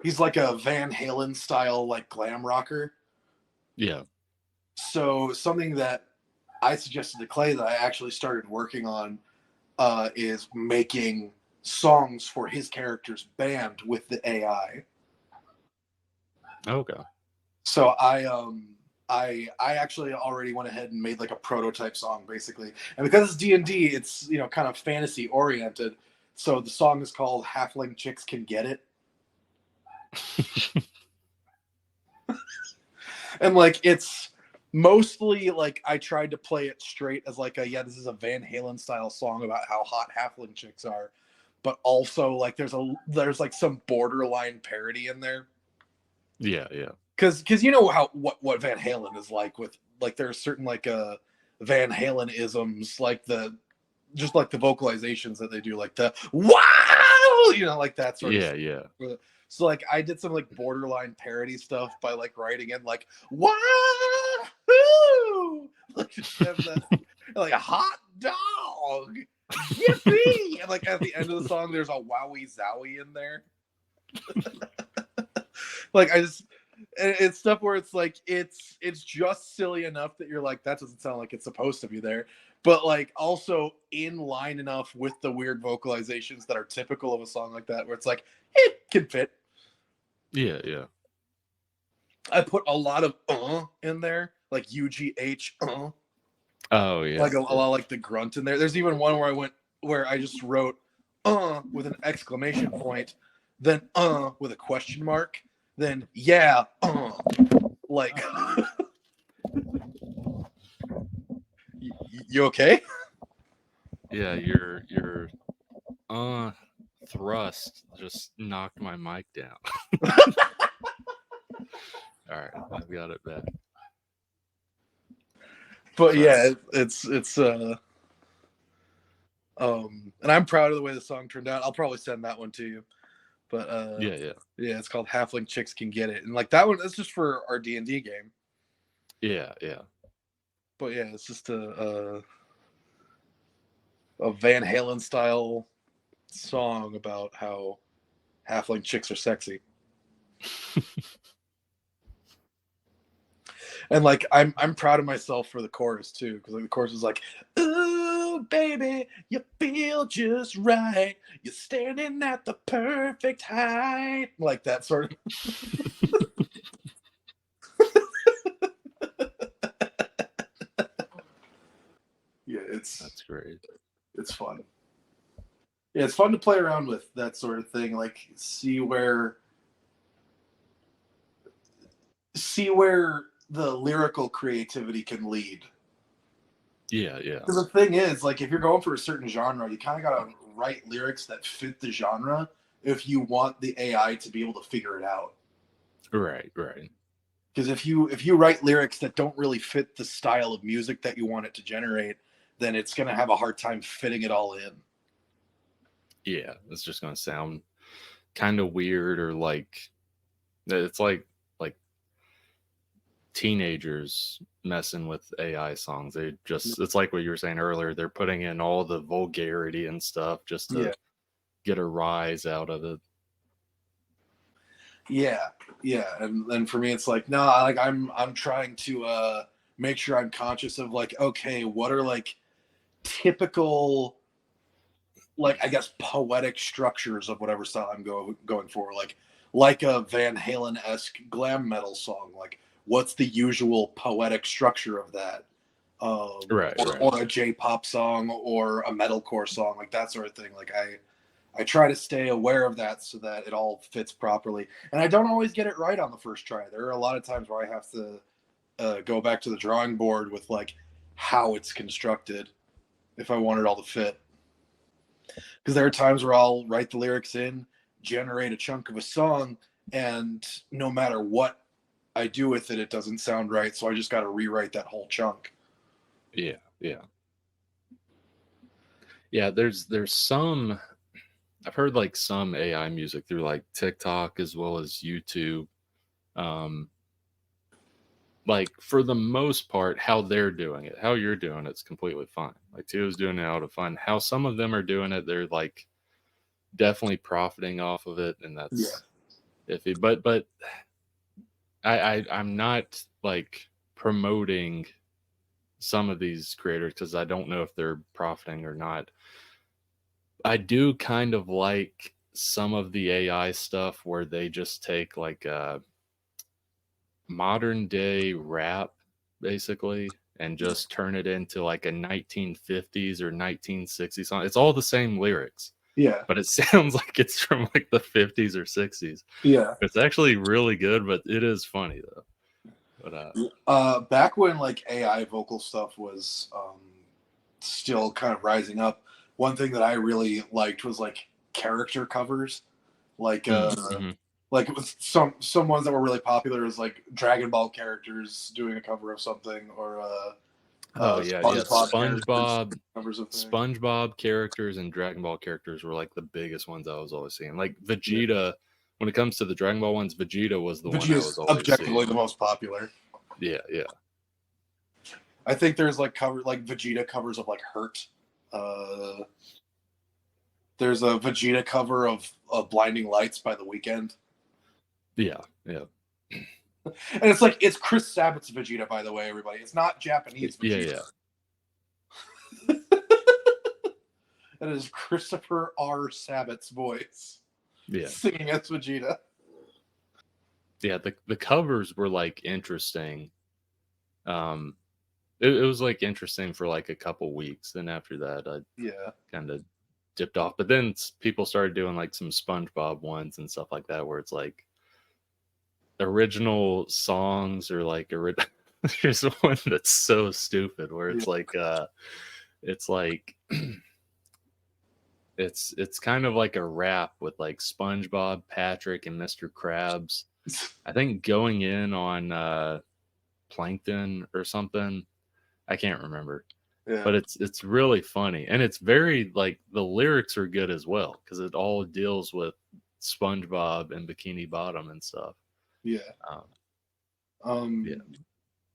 Van Halen style, like, glam rocker. Yeah. So something that I suggested to Clay that I actually started working on is making songs for his character's band with the AI. Okay. So I actually already went ahead and made like a prototype song, basically. And because it's D&D, it's, you know, kind of fantasy oriented. So the song is called Halfling Chicks Can Get It. And like, it's mostly like, I tried to play it straight as like this is a Van Halen style song about how hot halfling chicks are, but also like there's like some borderline parody in there. Yeah, yeah. Because you know what Van Halen is like, with like there's certain like Van Halen isms, like the vocalizations that they do, like the wow, you know, like that sort of stuff. Yeah. So like I did some like borderline parody stuff by like writing in like wow, like like a hot dog, yippee, and like at the end of the song there's a wowie zowie in there. Like it's stuff where it's like it's just silly enough that you're like, that doesn't sound like it's supposed to be there, but like also in line enough with the weird vocalizations that are typical of a song like that, where it's like it can fit. Yeah. I put a lot of in there, like UGH Oh yeah. Like a lot like the grunt in there. There's even one where I just wrote with an exclamation point, then with a question mark, then like you okay? Yeah, your thrust just knocked my mic down. All right, I've got it back. But yeah, it's and I'm proud of the way the song turned out. I'll probably send that one to you. But yeah, it's called Halfling Chicks Can Get It, and like that one, that's just for our D&D game. Yeah. But yeah, it's just a Van Halen style song about how halfling chicks are sexy. And like I'm proud of myself for the chorus too, because like the chorus is like, "Ooh, baby, you feel just right. You're standing at the perfect height," like that sort of. Yeah, that's great. It's fun. Yeah, it's fun to play around with that sort of thing. Like see where the lyrical creativity can lead. Yeah. Because the thing is, like, if you're going for a certain genre, you kind of got to write lyrics that fit the genre if you want the AI to be able to figure it out. Right. Because if you write lyrics that don't really fit the style of music that you want it to generate, then it's going to have a hard time fitting it all in. Yeah, it's just going to sound kind of weird, or like it's like teenagers messing with AI songs. It's like what you were saying earlier, they're putting in all the vulgarity and stuff just to get a rise out of it. Yeah, yeah, and then for me, it's like no, like I'm trying to make sure I'm conscious of like, okay, what are like typical, like I guess poetic structures of whatever style I'm going for, like a Van Halen esque glam metal song, like what's the usual poetic structure of that, Right, right. or a J-pop song or a metalcore song, like that sort of thing. Like I try to stay aware of that so that it all fits properly. And I don't always get it right on the first try. There are a lot of times where I have to go back to the drawing board with like how it's constructed if I want it all to fit. Because there are times where I'll write the lyrics in, generate a chunk of a song, and no matter what I do with it, it doesn't sound right. So I just got to rewrite that whole chunk. Yeah, yeah. Yeah, there's some I've heard like some AI music through like TikTok as well as YouTube. Um, like for the most part, how they're doing it, how you're doing it's completely fine. Like Teo's doing it out of fun. How some of them are doing it, they're like definitely profiting off of it, and Yeah. that's iffy. But I'm not like promoting some of these creators because I don't know if they're profiting or not. I do kind of like some of the AI stuff where they just take like modern day rap basically and just turn it into like a 1950s or 1960s song. It's all the same lyrics, Yeah. but it sounds like it's from like the 50s or 60s. Yeah. It's actually really good, but it is funny though. But Back when like AI vocal stuff was still kind of rising up, one thing that I really liked was like character covers, like mm-hmm. like with some ones that were really popular is like Dragon Ball characters doing a cover of something, or Oh yeah, yeah. SpongeBob characters covers of things. SpongeBob characters and Dragon Ball characters were like the biggest ones I was always seeing. Like Vegeta, when it comes to the Dragon Ball ones, Vegeta was the one I was Vegeta's always objectively seeing. the most popular. Yeah, yeah. I think there's like Vegeta covers of like Hurt. Uh, there's a Vegeta cover of Blinding Lights by The Weeknd. Yeah, yeah. And it's like, it's Chris Sabat's Vegeta, by the way, everybody. It's not Japanese Yeah, Vegeta. yeah. It is Christopher R. Sabat's voice Yeah. singing as Vegeta. Yeah, the covers were like interesting. It was like interesting for like a couple weeks. Then after that, I kind of dipped off. But then people started doing like some SpongeBob ones and stuff like that, where it's like original songs or like there's one that's so stupid where it's like it's like it's kind of like a rap with like SpongeBob, Patrick, and Mr. Krabs. I think going in on Plankton or something. I can't remember. Yeah. But it's really funny, and it's very like the lyrics are good as well because it all deals with SpongeBob and Bikini Bottom and stuff. Yeah. Yeah.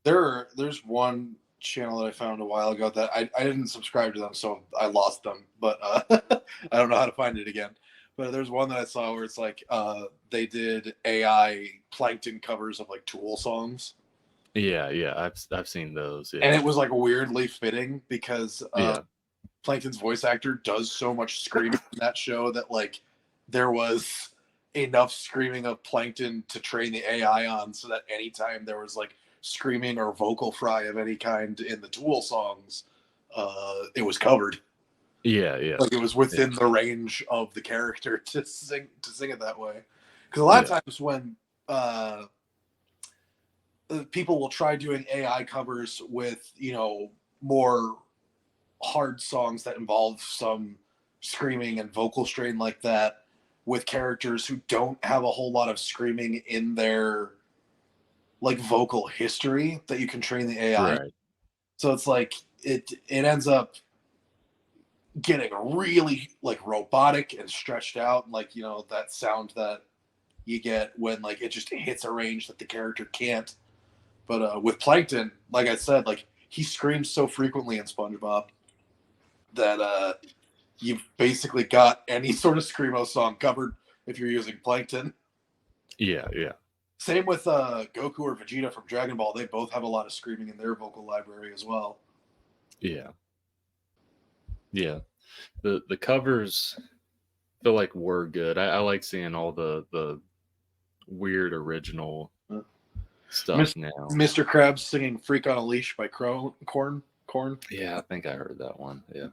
There's one channel that I found a while ago that I didn't subscribe to them, so I lost them. But I don't know how to find it again. But there's one that I saw where it's like they did AI Plankton covers of like Tool songs. Yeah, yeah, I've seen those. Yeah. And it was like weirdly fitting because Yeah. Plankton's voice actor does so much screaming in that show that like there was enough screaming of Plankton to train the AI on, so that anytime there was like screaming or vocal fry of any kind in the Tool songs, it was covered. Yeah, yeah. Like it was within the range of the character to sing it that way. Because a lot of times when people will try doing AI covers with, you know, more hard songs that involve some screaming and vocal strain like that, with characters who don't have a whole lot of screaming in their like vocal history that you can train the AI. Right. So it's like it ends up getting really like robotic and stretched out, like, you know, that sound that you get when like it just hits a range that the character can't. But with Plankton, like I said, like he screams so frequently in SpongeBob that you've basically got any sort of screamo song covered if you're using Plankton. Yeah, yeah. Same with Goku or Vegeta from Dragon Ball. They both have a lot of screaming in their vocal library as well. Yeah. Yeah. The covers feel like were good. I like seeing all the weird original stuff now. Mr. Krabs singing "Freak on a Leash" by Corn. Yeah, I think I heard that one. Yeah.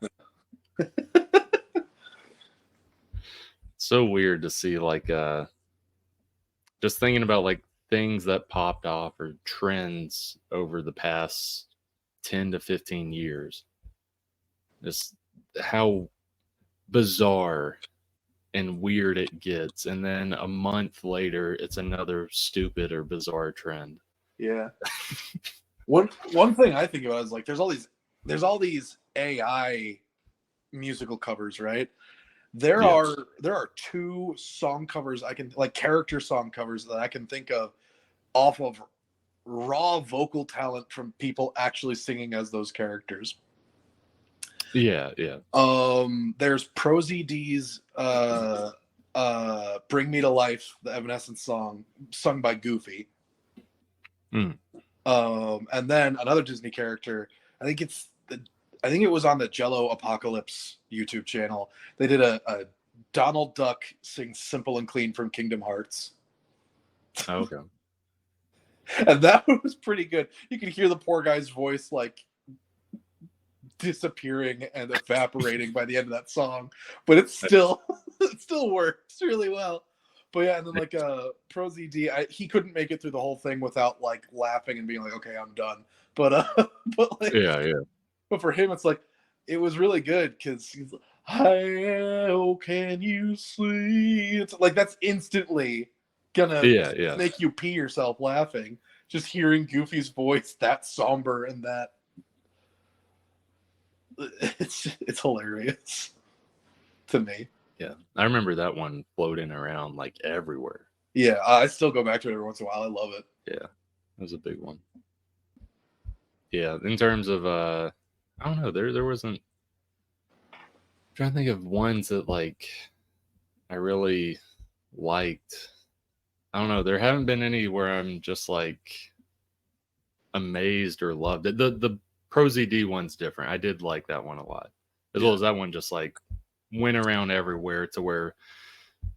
So weird to see, like, just thinking about like things that popped off or trends over the past 10 to 15 years. Just how bizarre and weird it gets, and then a month later it's another stupid or bizarre trend. Yeah. one thing I think about is like there's all these AI musical covers, right? There are two song covers I can like character song covers that I can think of off of raw vocal talent from people actually singing as those characters. Yeah. There's ProZD's Bring Me to Life, the Evanescence song sung by Goofy. And then another Disney character, I think it was on the Jello Apocalypse YouTube channel. They did a Donald Duck sing Simple and Clean from Kingdom Hearts. Okay. And that was pretty good. You could hear the poor guy's voice like disappearing and evaporating by the end of that song, but it still works really well. But yeah, and then like ProZD, he couldn't make it through the whole thing without like laughing and being like, okay, I'm done. But like yeah. But for him, it's like it was really good because he's like, how can you see? It's like that's instantly gonna make you pee yourself laughing. Just hearing Goofy's voice that somber and that it's hilarious to me. Yeah, I remember that one floating around like everywhere. Yeah, I still go back to it every once in a while. I love it. Yeah, it was a big one. Yeah, in terms of I don't know, there wasn't. I'm trying to think of ones that like I really liked. I don't know. There haven't been any where I'm just like amazed or loved it. The ProZD one's different. I did like that one a lot, as well as that one just like went around everywhere to where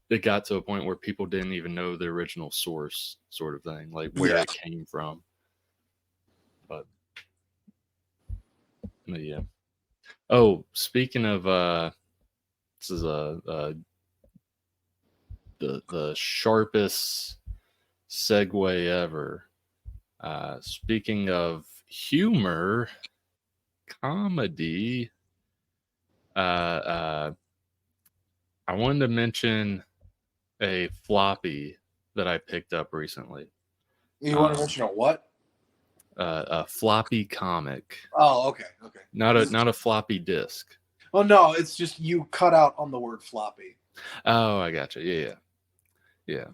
it got to a point where people didn't even know the original source, sort of thing, like where it came from. But yeah. Oh, speaking of, this is the sharpest segue ever. Speaking of humor, comedy, I wanted to mention a floppy that I picked up recently. You want to mention a what? A floppy comic. Oh, okay. Not a floppy disk. Oh no, it's just you cut out on the word floppy. Oh, I gotcha. Yeah. I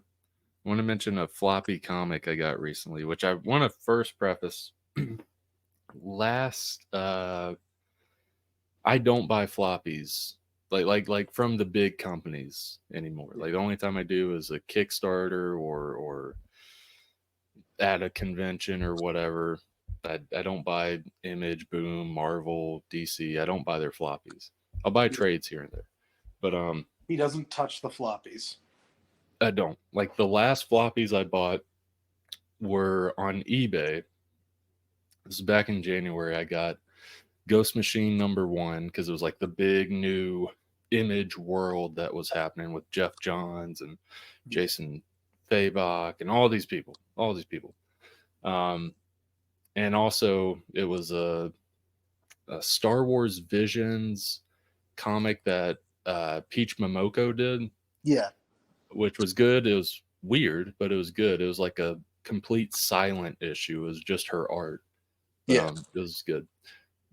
want to mention a floppy comic I got recently, which I want to first preface. I don't buy floppies like from the big companies anymore. Like the only time I do is a Kickstarter or at a convention or whatever. I don't buy Image, Boom, Marvel, DC. I don't buy their floppies. I'll buy trades here and there, but he doesn't touch the floppies. I don't. Like the last floppies I bought were on eBay. This was back in January. I got Ghost Machine #1 because it was like the big new Image world that was happening with Jeff Johns and Jason Fabok and all these people. And also it was a Star Wars Visions comic that Peach Momoko did. Yeah. Which was good. It was weird, but it was good. It was like a complete silent issue. It was just her art. Yeah. It was good.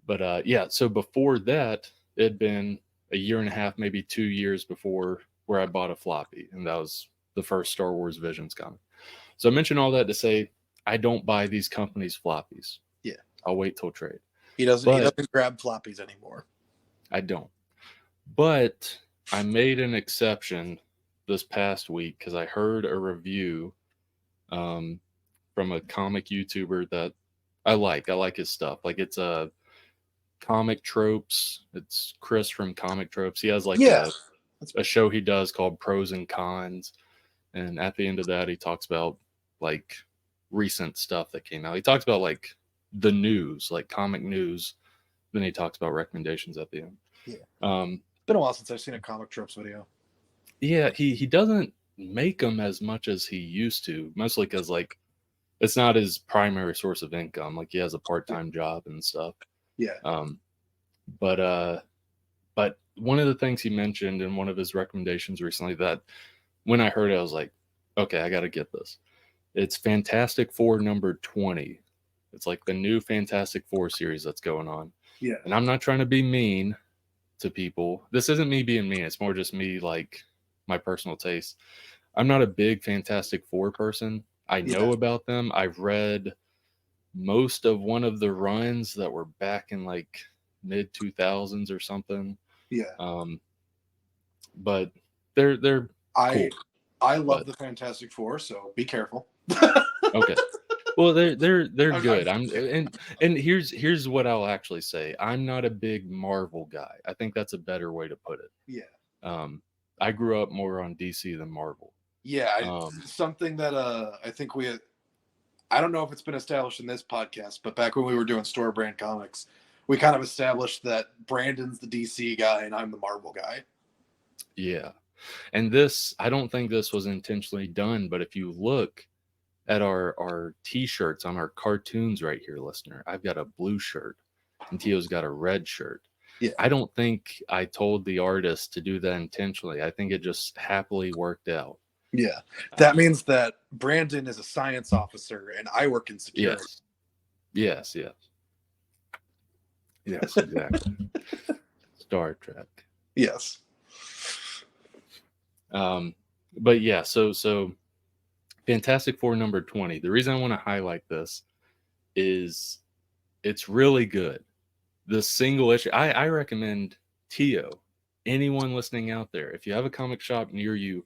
But yeah, so before that, it had been a year and a half, maybe 2 years before where I bought a floppy. And that was the first Star Wars Visions comic. So I mentioned all that to say I don't buy these companies' floppies. Yeah. I'll wait till trade. He doesn't grab floppies anymore. I don't. But I made an exception this past week because I heard a review um, from a comic YouTuber that I like. I like his stuff. Like it's a comic tropes. It's Chris from Comic Tropes. He has like Yeah. a show he does called Pros and Cons, and at the end of that, he talks about like recent stuff that came out. He talks about like the news, like comic news. Then he talks about recommendations at the end. Yeah. Um, It's been a while since I've seen a comic tropes video. yeah, he doesn't make them as much as he used to, mostly because like it's not his primary source of income. Like he has a part-time job and stuff. Yeah. Um, but one of the things he mentioned in one of his recommendations recently that when I heard it, I was like, okay, I got to get this. It's Fantastic Four number 20. It's like the new Fantastic Four series that's going on. Yeah. And I'm not trying to be mean to people. This isn't me being mean. It's more just me, like my personal taste. I'm not a big Fantastic Four person. I know about them. I've read most of one of the runs that were back in like mid 2000s or something. Yeah. But they're cool. I love the Fantastic Four, so be careful. Okay. Well, they're I'm good. And here's what I'll actually say. I'm not a big Marvel guy. I think that's a better way to put it. Yeah. I grew up more on DC than Marvel. Yeah, something that I think I don't know if it's been established in this podcast, but back when we were doing store brand comics, we kind of established that Brandon's the DC guy and I'm the Marvel guy. Yeah. And this, I don't think this was intentionally done, but if you look at our t-shirts on our cartoons right here, listener, I've got a blue shirt and Teo's got a red shirt. Yeah. I don't think I told the artist to do that intentionally. I think it just happily worked out. Yeah. That means that Brandon is a science officer and I work in security. Yes, exactly. Star Trek. Yes. But yeah, so Fantastic Four number 20. The reason I want to highlight this is it's really good. The single issue, I recommend Teo, anyone listening out there, if you have a comic shop near you,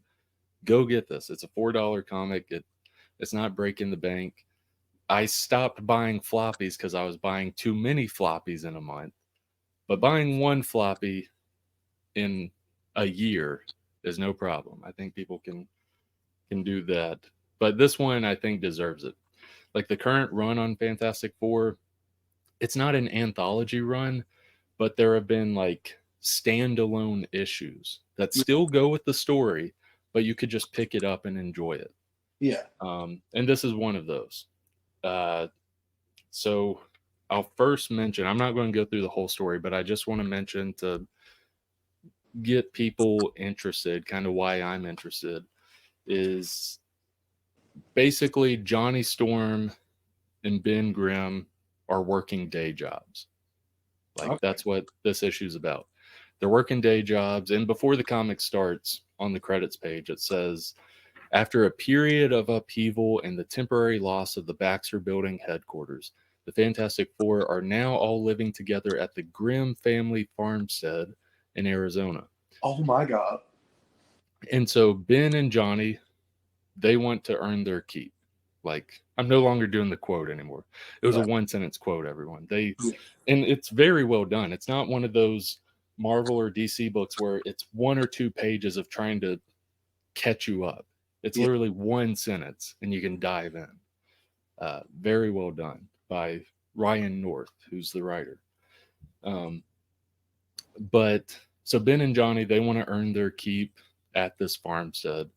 go get this. It's a $4 comic. It's not breaking the bank. I stopped buying floppies because I was buying too many floppies in a month. But buying one floppy in a year is no problem. I think people can do that. But this one, I think, deserves it. Like the current run on Fantastic Four, it's not an anthology run, but there have been like standalone issues that still go with the story, but you could just pick it up and enjoy it. Yeah. And this is one of those. So I'll first mention, I'm not going to go through the whole story, but I just want to mention to get people interested, kind of why I'm interested, is basically Johnny Storm and Ben Grimm are working day jobs. Like that's what this issue is about. They're working day jobs. And before the comic starts, on the credits page, it says, after a period of upheaval and the temporary loss of the Baxter Building headquarters, the Fantastic Four are now all living together at the Grimm family farmstead in Arizona. Oh my God. And so Ben and Johnny, they want to earn their keep. Like, I'm no longer doing the quote anymore. It was a one-sentence quote, everyone. And it's very well done. It's not one of those Marvel or DC books where it's one or two pages of trying to catch you up. It's literally one sentence and you can dive in. Very well done by Ryan North, who's the writer. But so Ben and Johnny, they want to earn their keep at this farmstead.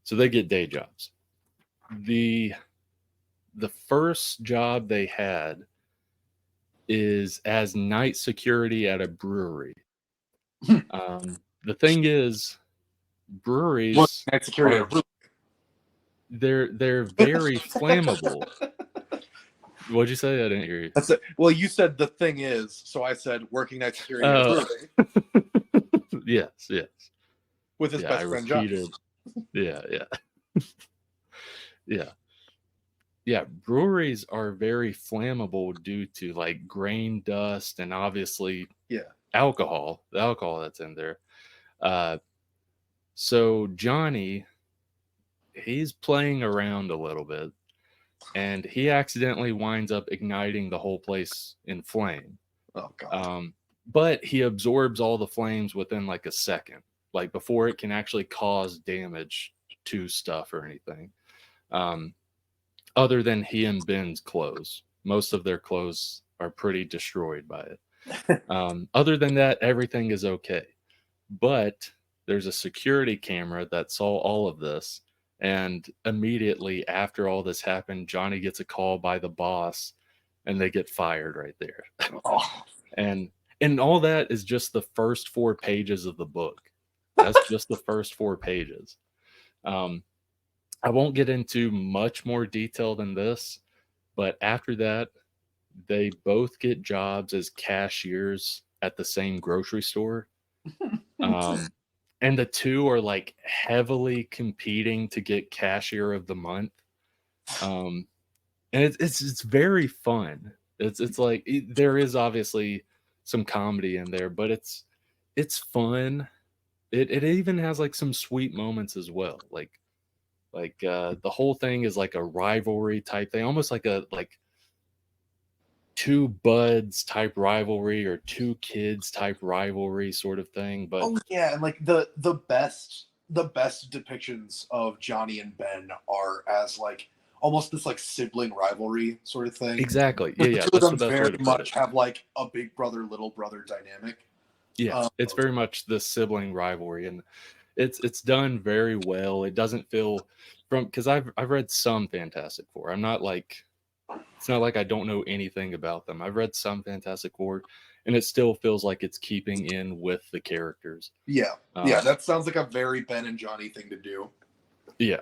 So they get day jobs. The first job they had is as night security at a brewery. The thing is, breweries night security are, they're very flammable. What'd you say? I didn't hear you. That's it. Well, you said the thing is, so I said working night security at a brewery. Yes. With his best friend John. Yeah, breweries are very flammable due to like grain dust and obviously alcohol, the alcohol that's in there. So Johnny, he's playing around a little bit, and he accidentally winds up igniting the whole place in flame. Oh God. But he absorbs all the flames within like a second, like before it can actually cause damage to stuff or anything. Um, Other than he and Ben's clothes, most of their clothes are pretty destroyed by it. Other than that, everything is okay. But there's a security camera that saw all of this. And immediately after all this happened, Johnny gets a call by the boss and they get fired right there. Oh. and and all that is just the first 4 pages of the book. That's just the first 4 pages. Um, I won't get into much more detail than this, but after that, they both get jobs as cashiers at the same grocery store. Um, and the two are like heavily competing to get cashier of the month. And it's very fun. It's like there is obviously some comedy in there, but it's fun. It even has like some sweet moments as well. The whole thing is like a rivalry type thing, almost like a like two buds type rivalry or two kids type rivalry sort of thing. But Oh yeah, and like the best depictions of Johnny and Ben are as like almost this like sibling rivalry sort of thing. exactly, yeah, Because the yeah, two of that's them the best way very to put it. much have like a big brother little brother dynamic. Yeah, Um, it's very much the sibling rivalry, and it's done very well. It doesn't feel from because I've read some Fantastic Four. I'm not like it's not like I don't know anything about them. I've read some Fantastic Four, and it still feels like it's keeping in with the characters. yeah, yeah, Um, that sounds like a very Ben and Johnny thing to do. yeah,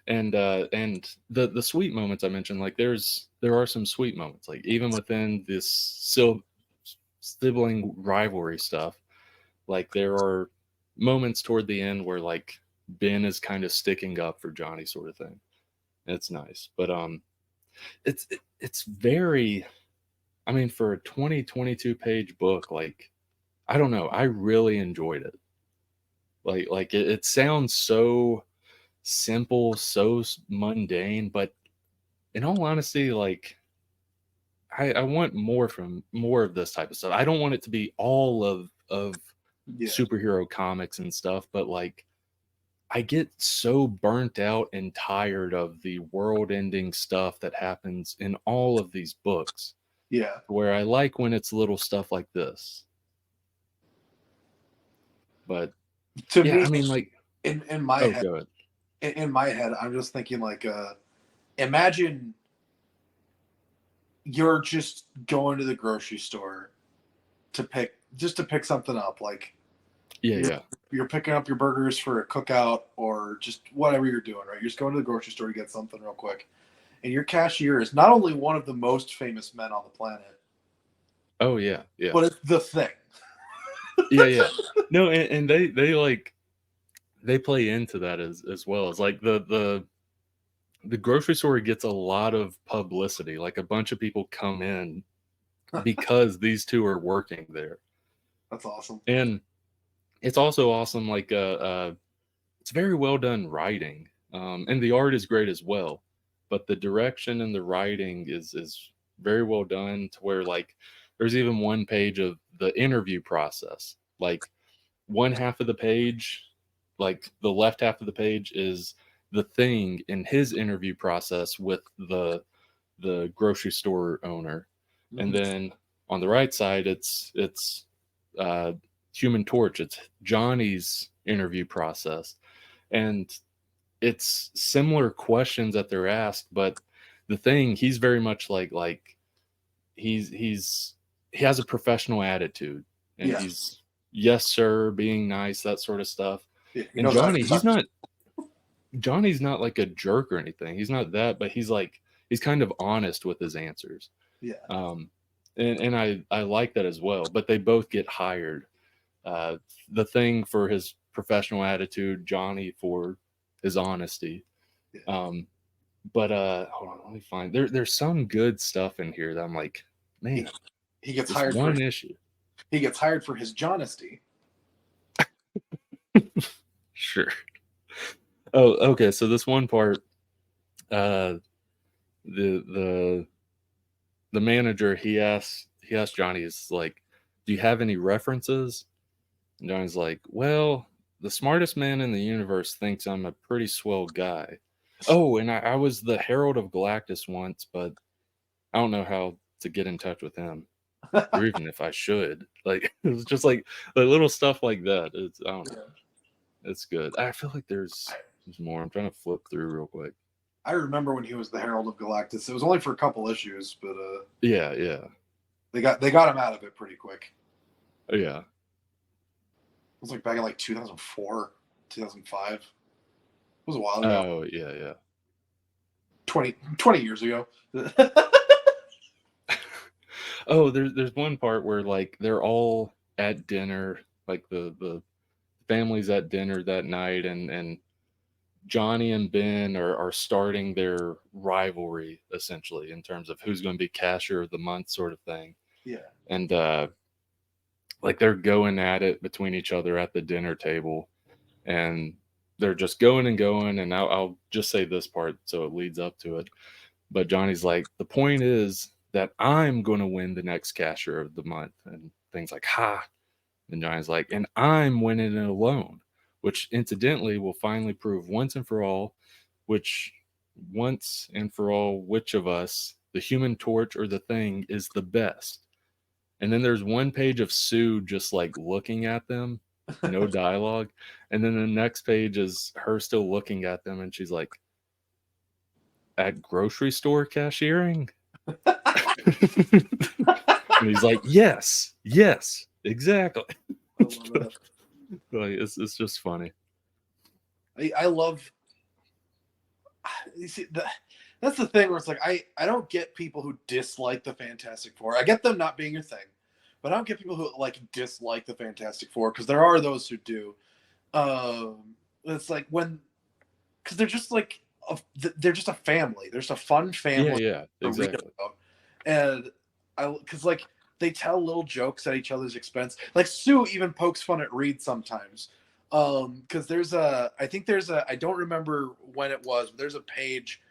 and the sweet moments I mentioned, like there are some sweet moments, like even within this sibling rivalry stuff. Like there are moments toward the end where like Ben is kind of sticking up for Johnny, sort of thing. It's nice, but it's very. I mean, for a 22 page book, like I don't know, I really enjoyed it. Like it sounds so simple, so mundane, but in all honesty, like I want more of this type of stuff. I don't want it to be all of Yeah, superhero comics and stuff, but like I get so burnt out and tired of the world-ending stuff that happens in all of these books, yeah. where I like when it's little stuff like this. But To yeah, me, I mean, like, in my oh, head, go ahead. in my head, I'm just thinking like, imagine you're just going to the grocery store to pick something up, like Yeah, you're yeah, you're picking up your burgers for a cookout or just whatever you're doing, right? You're just going to the grocery store to get something real quick, and your cashier is not only one of the most famous men on the planet, oh yeah, yeah, but it's the thing. yeah, yeah. No, and they like they play into that as well. It's like the grocery store gets a lot of publicity. Like a bunch of people come in because these two are working there. That's awesome. And it's also awesome, like it's very well done writing. And the art is great as well. But the direction and the writing is very well done to where like there's even one page of the interview process. Like one half of the page, like the left half of the page is the thing in his interview process with the grocery store owner, and Mhm. then on the right side it's uh, Human Torch. It's Johnny's interview process, and it's similar questions that they're asked, but the thing he's very much like he's he has a professional attitude, and Yeah, he's yes sir, being nice, that sort of stuff. yeah, he And knows how to Johnny's not like a jerk or anything. He's not that, but he's like he's kind of honest with his answers. Yeah, Um, and I like that as well. But they both get hired. Uh, the thing for his professional attitude, Johnny for his honesty. yeah. But hold on, let me find there's some good stuff in here that I'm like, He, man, he gets this hired for one issue. his honesty. sure. Oh, okay. So this one part, uh, the the manager he asked Johnny, is like, "Do you have any references?" And Johnny's like, "Well, the smartest man in the universe thinks I'm a pretty swell guy. Oh, and I was the Herald of Galactus once, but I don't know how to get in touch with him, or even if I should." Like it was just like little stuff like that. It's I don't know. Yeah. It's good. I feel like there's more. I'm trying to flip through real quick. I remember when he was the Herald of Galactus. It was only for a couple issues, but Yeah. they got him out of it pretty quick. Yeah. It was like back in like 2004, 2005. It was a while ago. Oh, yeah. 20 years ago. Oh, there's one part where like they're all at dinner, like the family's at dinner that night, and Johnny and Ben are starting their rivalry essentially in terms of who's going to be cashier of the month sort of thing. Yeah. And like they're going at it between each other at the dinner table, and they're just going and going. And I'll just say this part so it leads up to it. But Johnny's like, the point is that I'm going to win the next cashier of the month, and things like, ha. And Johnny's like, and I'm winning it alone, which incidentally will finally prove once and for all, which which of us, the Human Torch or the Thing, is the best. And then there's one page of Sue just like looking at them, no dialogue. And then the next page is her still looking at them, and she's like, at grocery store cashiering? And he's like, yes, exactly. I love that. Like, it's just funny. I love. You see, that's the thing where it's like I don't get people who dislike the Fantastic Four. I get them not being your thing, but I don't get people who like dislike the Fantastic Four, because there are those who do. It's like because they're just like they're just a family. There's a fun family. Yeah, exactly. And because like they tell little jokes at each other's expense. Like Sue even pokes fun at Reed sometimes. Because I don't remember when it was, but there's a page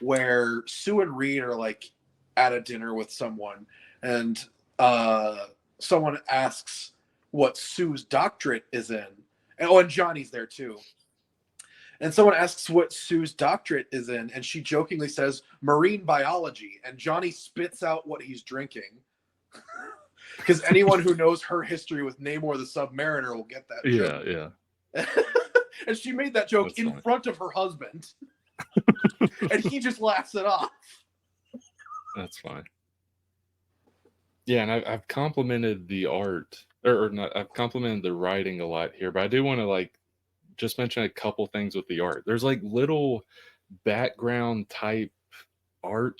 where Sue and Reed are like at a dinner with someone, and someone asks what Sue's doctorate is in. And Johnny's there too. And someone asks what Sue's doctorate is in, and she jokingly says marine biology, and Johnny spits out what he's drinking. Because anyone who knows her history with Namor the Submariner will get that joke. Yeah. And she made that joke in front of her husband. And he just laughs it off. That's fine. Yeah, and I've complimented the art, or not, I've complimented the writing a lot here, but I do want to like just mention a couple things with the art. There's like little background type art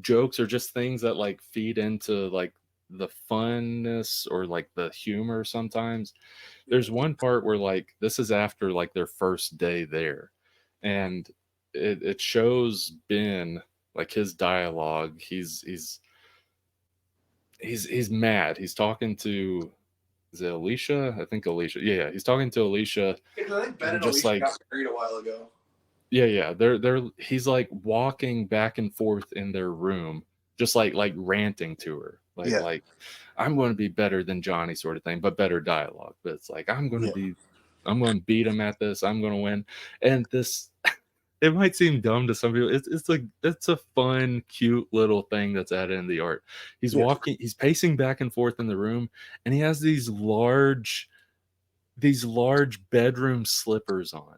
jokes, or just things that like feed into like the funness or like the humor sometimes. There's one part where like this is after like their first day there, and it shows Ben, like his dialogue. He's mad. He's talking to, is it Alicia? I think Alicia. Yeah, he's talking to Alicia. I think Ben and just Alicia like got married a while ago. Yeah. He's like walking back and forth in their room, just like ranting to her. Like I'm going to be better than Johnny sort of thing, but better dialogue. But it's like I'm going to beat him at this. I'm going to win. And this, it might seem dumb to some people. It's a fun, cute little thing that's added in the art. He's walking, he's pacing back and forth in the room, and he has these large bedroom slippers on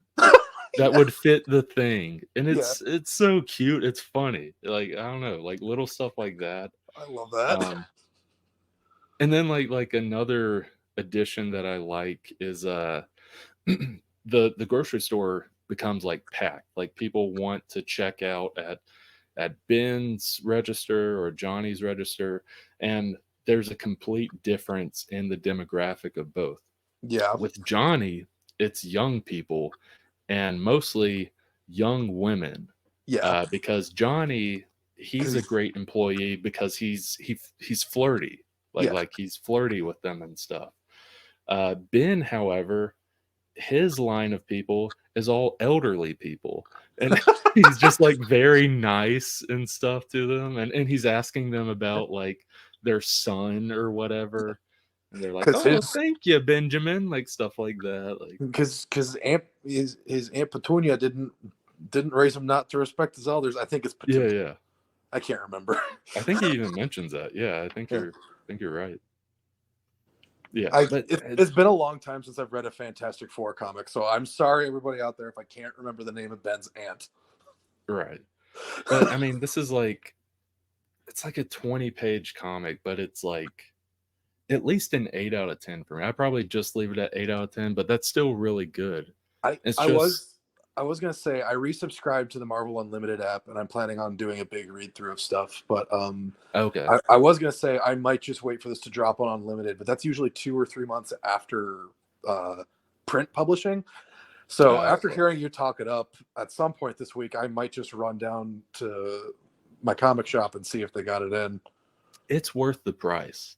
that would fit the Thing. And it's so cute. It's funny. Like, I don't know, like little stuff like that. I love that. And then like another addition that I like is the grocery store becomes like packed. Like people want to check out at Ben's register or Johnny's register, and there's a complete difference in the demographic of both. Yeah. With Johnny, it's young people, and mostly young women. Yeah. Because Johnny, he's a great employee because he's flirty. Like he's flirty with them and stuff. Ben, however, his line of people is all elderly people, and he's just like very nice and stuff to them, and he's asking them about like their son or whatever, and they're like, because oh, thank you, Benjamin, like stuff like that, like his Aunt Petunia didn't raise him not to respect his elders. I think it's Petunia. yeah. I can't remember. I think he even mentions that. Yeah, I think Yeah. you're right. Yeah, but It's been a long time since I've read a Fantastic Four comic, so I'm sorry everybody out there if I can't remember the name of Ben's aunt. right. But I mean, this is like, it's like a 20-page comic, but it's like at least an 8 out of 10 for me. I probably just leave it at 8 out of 10, but that's still really good. It's just I was gonna say I resubscribed to the Marvel Unlimited app, and I'm planning on doing a big read through of stuff. But okay. I was gonna say I might just wait for this to drop on Unlimited, but that's usually 2 or 3 months after print publishing. So after hearing you talk it up, at some point this week, I might just run down to my comic shop and see if they got it in. It's worth the price.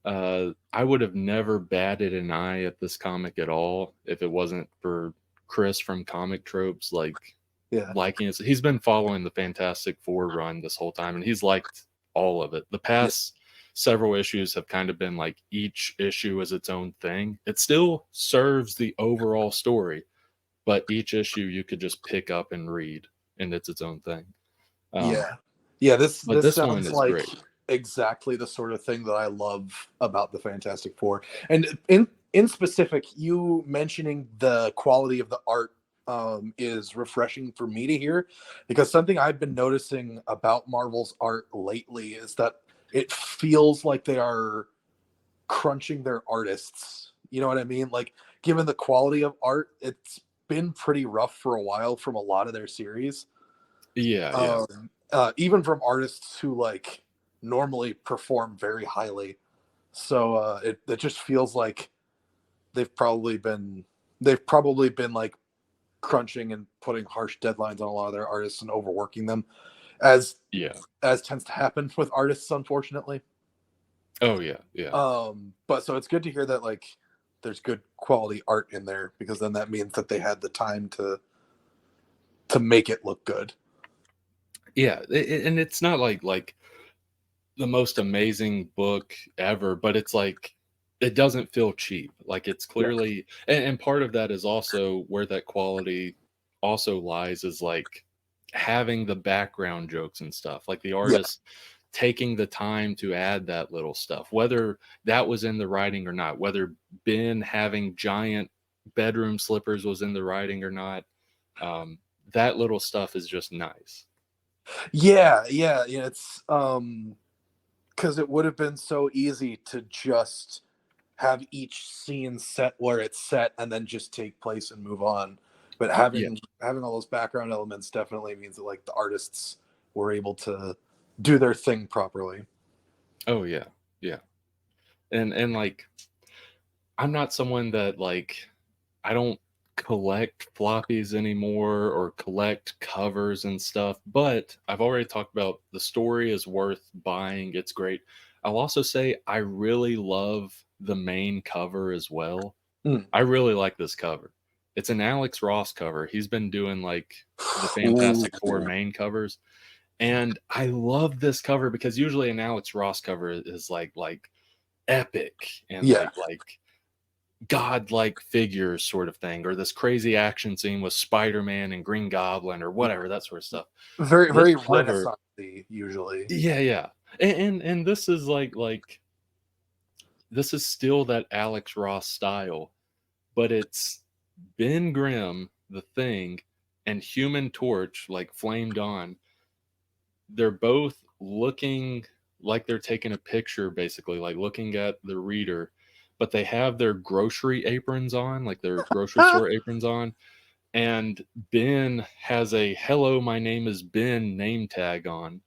I would have never batted an eye at this comic at all if it wasn't for Chris from Comic Tropes, like liking it. He's been following the Fantastic Four run this whole time, and he's liked all of it. The past several issues have kind of been like each issue is its own thing. It still serves the overall story, but each issue you could just pick up and read, and it's its own thing. This sounds like great. Exactly the sort of thing that I love about the Fantastic Four. And in specific, you mentioning the quality of the art is refreshing for me to hear, because something I've been noticing about Marvel's art lately is that it feels like they are crunching their artists. You know what I mean? Like, given the quality of art, it's been pretty rough for a while from a lot of their series. Yeah. Even from artists who like normally perform very highly. So it just feels like they've probably been like crunching and putting harsh deadlines on a lot of their artists and overworking them, as tends to happen with artists, unfortunately. Oh yeah. But so it's good to hear that like there's good quality art in there, because then that means that they had the time to make it look good. Yeah, and it's not like the most amazing book ever, but it's like it doesn't feel cheap. Like it's clearly, and part of that is also where that quality also lies, is like having the background jokes and stuff, like the artist taking the time to add that little stuff, whether that was in the writing or not, whether Ben having giant bedroom slippers was in the writing or not. That little stuff is just nice. Yeah. It's because it would have been so easy to just have each scene set where it's set and then just take place and move on. But having all those background elements definitely means that like the artists were able to do their thing properly. Oh yeah. And like, I'm not someone that like, I don't collect floppies anymore or collect covers and stuff, but I've already talked about the story is worth buying. It's great. I'll also say I really love the main cover as well. I really like this cover. It's an Alex Ross cover. He's been doing like the Fantastic Four main covers. And I love this cover because usually an Alex Ross cover is like epic and like godlike figures sort of thing, or this crazy action scene with Spider-Man and Green Goblin or whatever, that sort of stuff. Very Renaissance-y usually. Yeah. And this is like this is still that Alex Ross style, but it's Ben Grimm, the Thing, and Human Torch, like flamed on. They're both looking like they're taking a picture, basically, like looking at the reader, but they have their grocery aprons on, like their grocery store aprons on. And Ben has a "Hello, my name is Ben" name tag on.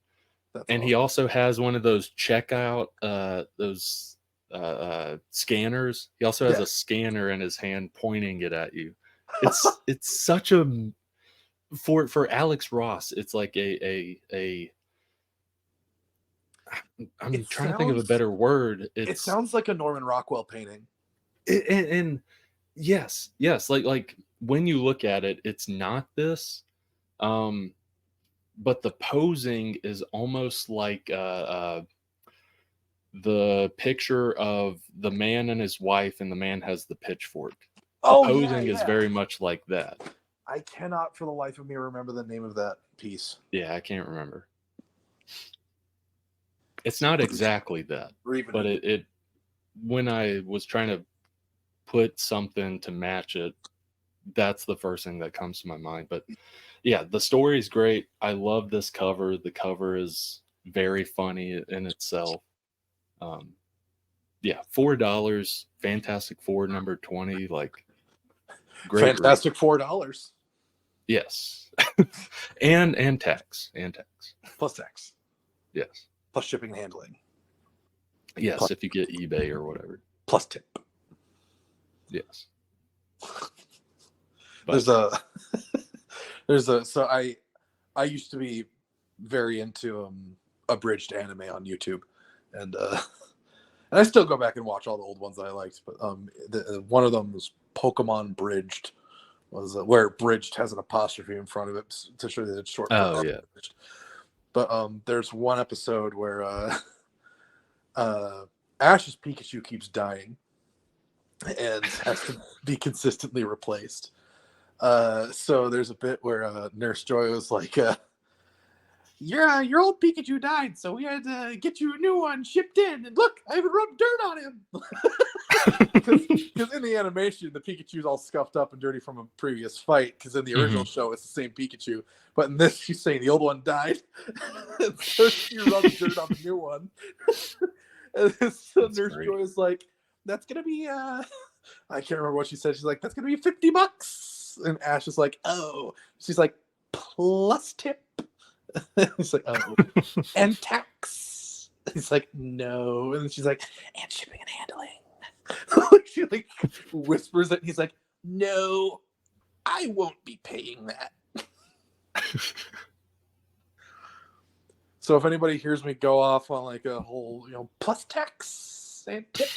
That's and awesome. He also has one of those checkout, scanners. He also has a scanner in his hand pointing it at you. It's such a, for Alex Ross, it's like I'm trying to think of a better word. It sounds like a Norman Rockwell painting. And Yes, like when you look at it, it's not this, but the posing is almost like the picture of the man and his wife, and the man has the pitchfork. The Oh yeah, posing is yeah. very much like that. I cannot for the life of me remember the name of that piece. Yeah, I can't remember. It's not exactly that, but it when I was trying to put something to match it, that's the first thing that comes to my mind. But yeah, the story is great. I love this cover. The cover is very funny in itself. Yeah, $4. Fantastic Four number 20. Like, great. Fantastic read. $4. Yes, and tax plus tax. Yes, plus shipping and handling. Yes, plus, if you get eBay or whatever. Plus tip. Yes. There's a so I used to be very into abridged anime on YouTube, and I still go back and watch all the old ones that I liked. But one of them was Pokemon Bridged, was where Bridged has an apostrophe in front of it to show that it's short. Oh yeah. But there's one episode where Ash's Pikachu keeps dying and has to be consistently replaced. So there's a bit where Nurse Joy was like, your old Pikachu died, so we had to get you a new one shipped in. And look, I haven't rubbed dirt on him. Because in the animation, the Pikachu's all scuffed up and dirty from a previous fight. Because in the original show, it's the same Pikachu. But in this, she's saying the old one died. So she rubbed dirt on the new one. And so Nurse Joy is like, that's going to be, I can't remember what she said. She's like, that's going to be $50. And Ash is like, oh. She's like, plus tip. He's like, oh. And tax. He's like, no. And she's like, and shipping and handling. She like whispers it. And he's like, no, I won't be paying that. So if anybody hears me go off on like a whole, plus tax and tip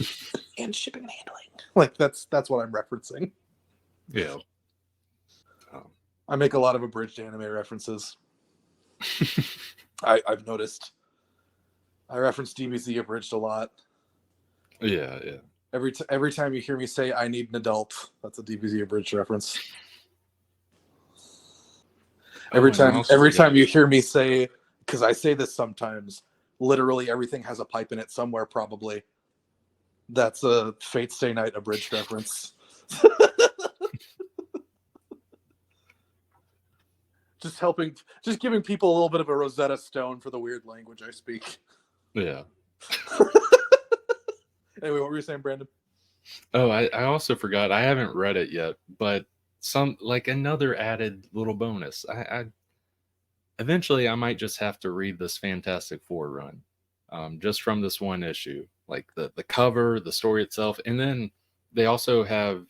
and shipping and handling, like that's what I'm referencing. Yeah. I make a lot of abridged anime references. I've noticed. I reference DBZ abridged a lot. Yeah. Every time you hear me say I need an adult, that's a DBZ abridged reference. Every time you hear me say, because I say this sometimes, literally everything has a pipe in it somewhere probably. That's a Fate Stay Night abridged reference. Just giving people a little bit of a Rosetta Stone for the weird language I speak. Yeah. Anyway, what were you saying, Brandon? Oh, I also forgot. I haven't read it yet, but another added little bonus. I eventually I might just have to read this Fantastic Four run, just from this one issue, like the cover, the story itself, and then they also have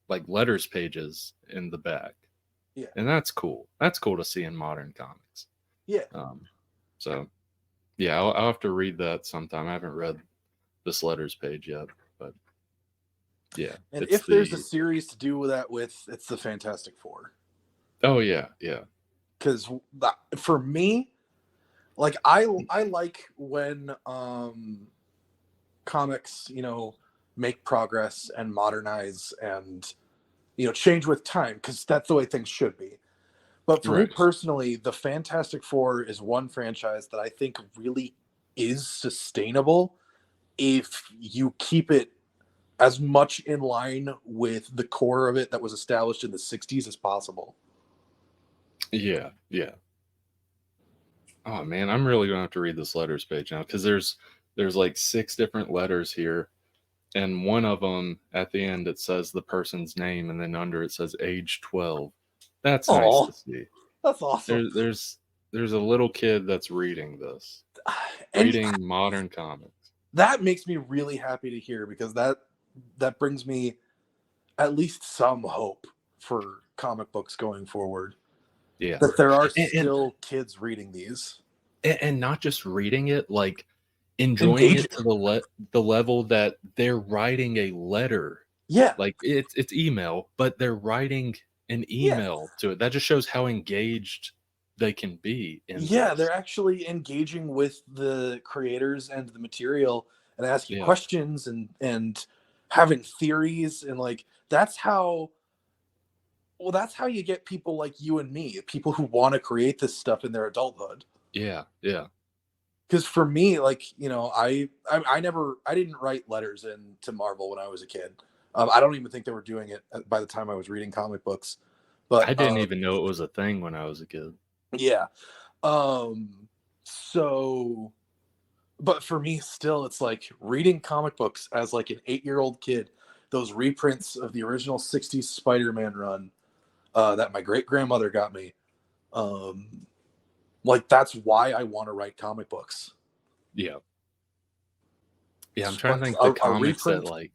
like letters pages in the back. Yeah, and that's cool. That's cool to see in modern comics. Yeah. So yeah, I'll have to read that sometime. I haven't read this letters page yet, but yeah. And if there's a series to do that with, it's the Fantastic Four. Oh yeah. Because for me, like I like when comics, make progress and modernize and change with time, because that's the way things should be. But for me personally, the Fantastic Four is one franchise that I think really is sustainable if you keep it as much in line with the core of it that was established in the 60s as possible. Yeah. Oh man, I'm really gonna have to read this letters page now, because there's like 6 different letters here, and one of them at the end it says the person's name, and then under it says age 12. That's nice to see. That's awesome. There's a little kid that's reading this, reading modern comics. That makes me really happy to hear, because that brings me at least some hope for comic books going forward. Yeah, that there are still kids reading these, and not just reading it, like enjoying it to the level that they're writing a letter Yeah. Like it's email, but they're writing an Yeah. email to it. That just shows how engaged they can be in Yeah, this. they're actually engaging with the creators and the material and asking Yeah. questions and having theories, and like that's how you get people like you and me, people who want to create this stuff in their adulthood. Yeah. Yeah. Because for me, like, I didn't write letters into Marvel when I was a kid. I don't even think they were doing it by the time I was reading comic books. But I didn't even know it was a thing when I was a kid. yeah. Um, so, but for me, still, it's like reading comic books as like an 8-year-old kid. Those reprints of the original '60s Spider-Man run that my great grandmother got me. Um, like that's why I want to write comic books. Yeah. Yeah. I'm trying to Like think the comics that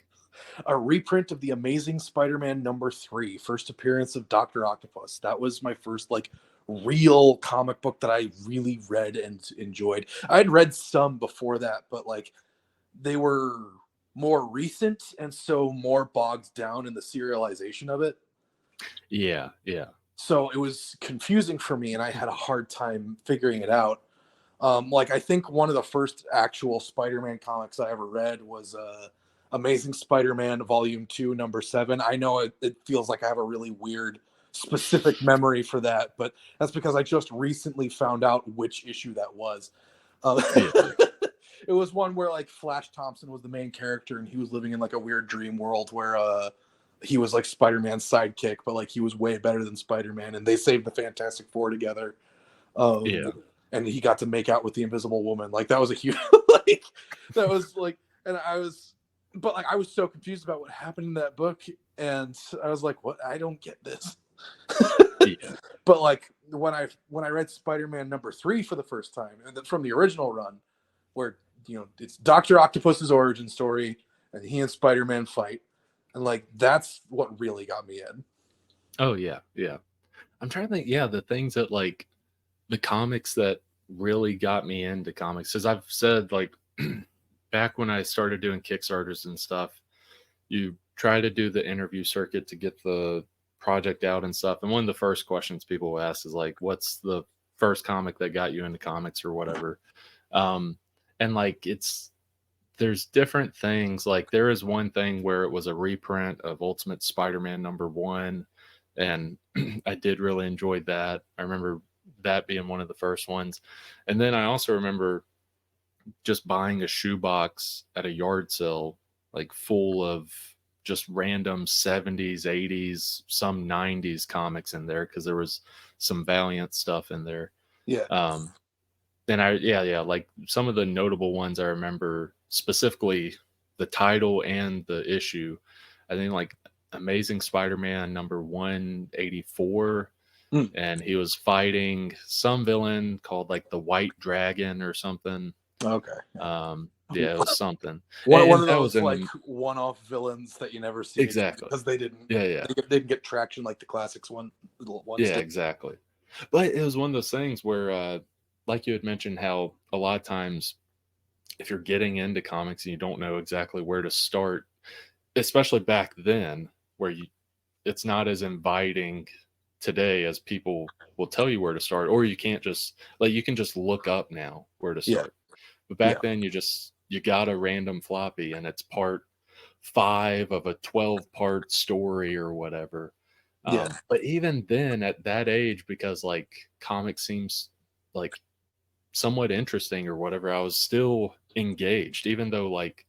a reprint of the Amazing Spider-Man #3, first appearance of Dr. Octopus. That was my first like real comic book that I really read and enjoyed. I'd read some before that, but like they were more recent and so more bogged down in the serialization of it. yeah. Yeah. So it was confusing for me and I had a hard time figuring it out. Like I think one of the first actual Spider-Man comics I ever read was Amazing Spider-Man Volume 2, #7. I know it feels like I have a really weird specific memory for that, but that's because I just recently found out which issue that was. Uh, Yeah. it was one where like Flash Thompson was the main character and he was living in like a weird dream world where he was like Spider-Man's sidekick, but like he was way better than Spider-Man, and they saved the Fantastic Four together. Yeah. And he got to make out with the Invisible Woman. Like that was a huge like that was like, and I was, but like I was so confused about what happened in that book, and I was like, what? I don't get this. Yeah. But like when I read Spider-Man #3 for the first time, and from the original run, where it's Doctor Octopus's origin story, and he and Spider-Man fight, and like that's what really got me in. Oh yeah. Yeah. I'm trying to think. Yeah. The things that like the comics that really got me into comics, as I've said, like back when I started doing Kickstarters and stuff, you try to do the interview circuit to get the project out and stuff. And one of the first questions people will ask is like, what's the first comic that got you into comics or whatever? Um, and like, there's different things. Like there is one thing where it was a reprint of Ultimate Spider-Man #1. And I did really enjoy that. I remember that being one of the first ones. And then I also remember just buying a shoebox at a yard sale, like full of just random 70s, 80s, some 90s comics in there because there was some Valiant stuff in there. Yeah. Um, and yeah, like some of the notable ones I remember specifically the title and the issue. I think like Amazing Spider-Man #184, Mm. and he was fighting some villain called like the White Dragon or something. Okay. Yeah, it was something. One And of that was those in like the one-off villains that you never see again exactly. because they didn't Yeah, yeah. they didn't get traction like the classics ones Yeah, did. exactly. But it was one of those things where like you had mentioned how a lot of times if you're getting into comics and you don't know exactly where to start, especially back then where it's not as inviting today as people will tell you where to start, or you can't just like you can just look up now where to Yeah, start. But yeah, back then you got a random floppy and it's part 5 of a 12-part story or whatever. yeah, But even then at that age, because like comics seems like somewhat interesting or whatever, I was still engaged, even though like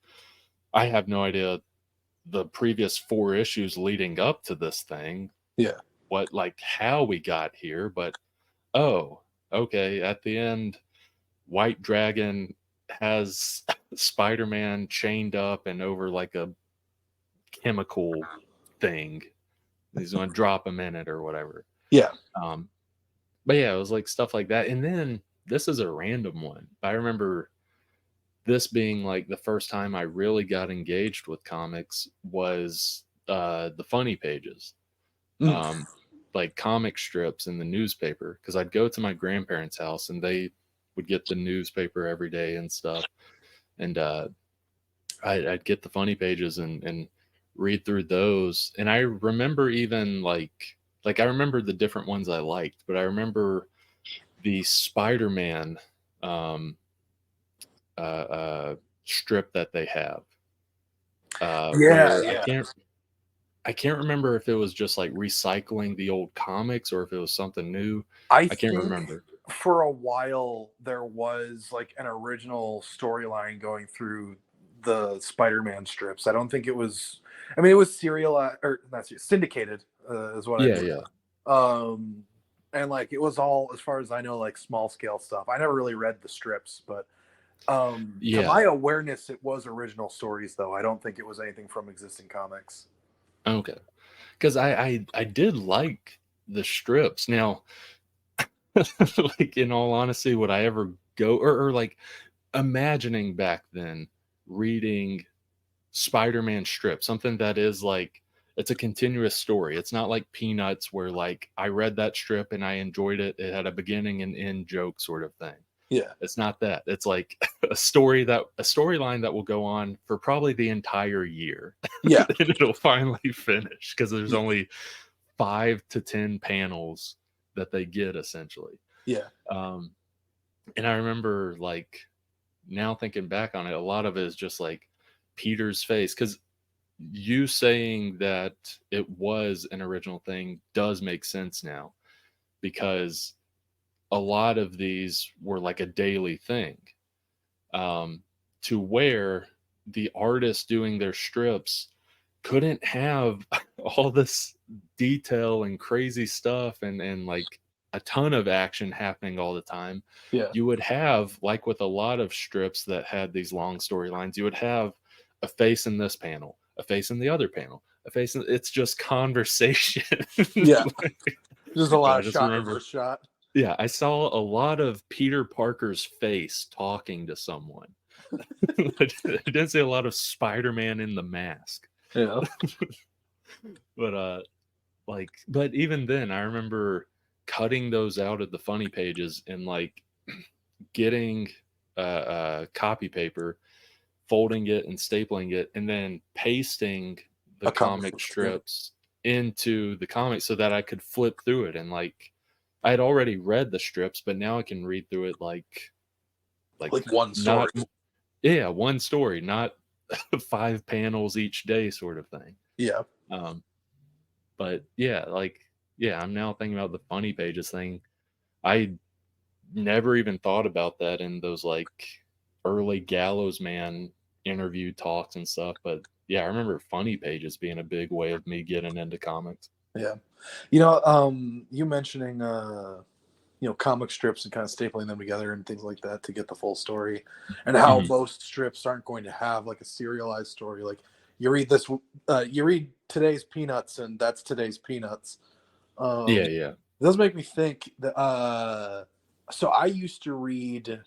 I have no idea the previous 4 issues leading up to this thing, yeah, what like how we got here, but oh, okay, at the end, White Dragon has Spider-Man chained up and over like a chemical thing. He's going to drop him in it or whatever. yeah. Um, but yeah, it was like stuff like that. And then this is a random one. I remember this being like the first time I really got engaged with comics was the funny pages. Mm. Um, like comic strips in the newspaper because I'd go to my grandparents' house and they would get the newspaper every day and stuff. And I'd get the funny pages and read through those. And I remember even like I remember the different ones I liked, but I remember the Spider-Man um, strip that they have, Yeah, where yeah. I can't remember if it was just like recycling the old comics or if it was something new. I I can't think remember. for a while there was like an original storyline going through the Spider-Man strips. I don't think it was. I mean, it was serial or not syndicated, is what I Yeah, mean. yeah, And like it was all, as far as I know, like small scale stuff. I never really read the strips, but to yeah. my awareness, it was original stories. Though I don't think it was anything from existing comics. Okay, because I did like the strips. Now, like in all honesty, would I ever go or like imagining back then reading Spider-Man strip, something that is like it's a continuous story. It's not like Peanuts where like I read that strip and I enjoyed it. It had a beginning and end joke sort of thing. Yeah, It's not that. It's like a storyline that will go on for probably the entire year. yeah, And it'll finally finish because there's yeah, only 5 to 10 panels that they get essentially. yeah. Um, and I remember like now thinking back on it, a lot of it is just like Peter's face because you saying that it was an original thing does make sense now because a lot of these were like a daily thing, to where the artists doing their strips couldn't have all this detail and crazy stuff and like a ton of action happening all the time. Yeah. You would have, like with a lot of strips that had these long storylines, you would have a face in this panel, a face in the other panel, a face in, it's just conversation. Yeah. There's a But lot I of just shot remember, reverse shot. yeah, I saw a lot of Peter Parker's face talking to someone. I didn't see a lot of Spider-Man in the mask. Yeah. But but even then I remember cutting those out of the funny pages and like getting copy paper, folding it and stapling it, and then pasting the A comic comic strip, yeah. strips into the comic so that I could flip through it. And like I had already read the strips, but now I can read through it like Like one not, story. yeah, one story, not 5 panels each day sort of thing. Yeah. Um, but yeah, like, yeah, I'm now thinking about the funny pages thing. I never even thought about that in those like early Gallows Man interview talks and stuff. But yeah, I remember funny pages being a big way of me getting into comics. Yeah. You mentioning comic strips and kind of stapling them together and things like that to get the full story, and how Mhm. most strips aren't going to have like a serialized story. Like you read this, you read today's Peanuts, and that's today's Peanuts. Yeah, It yeah, does make me think that. So I used to read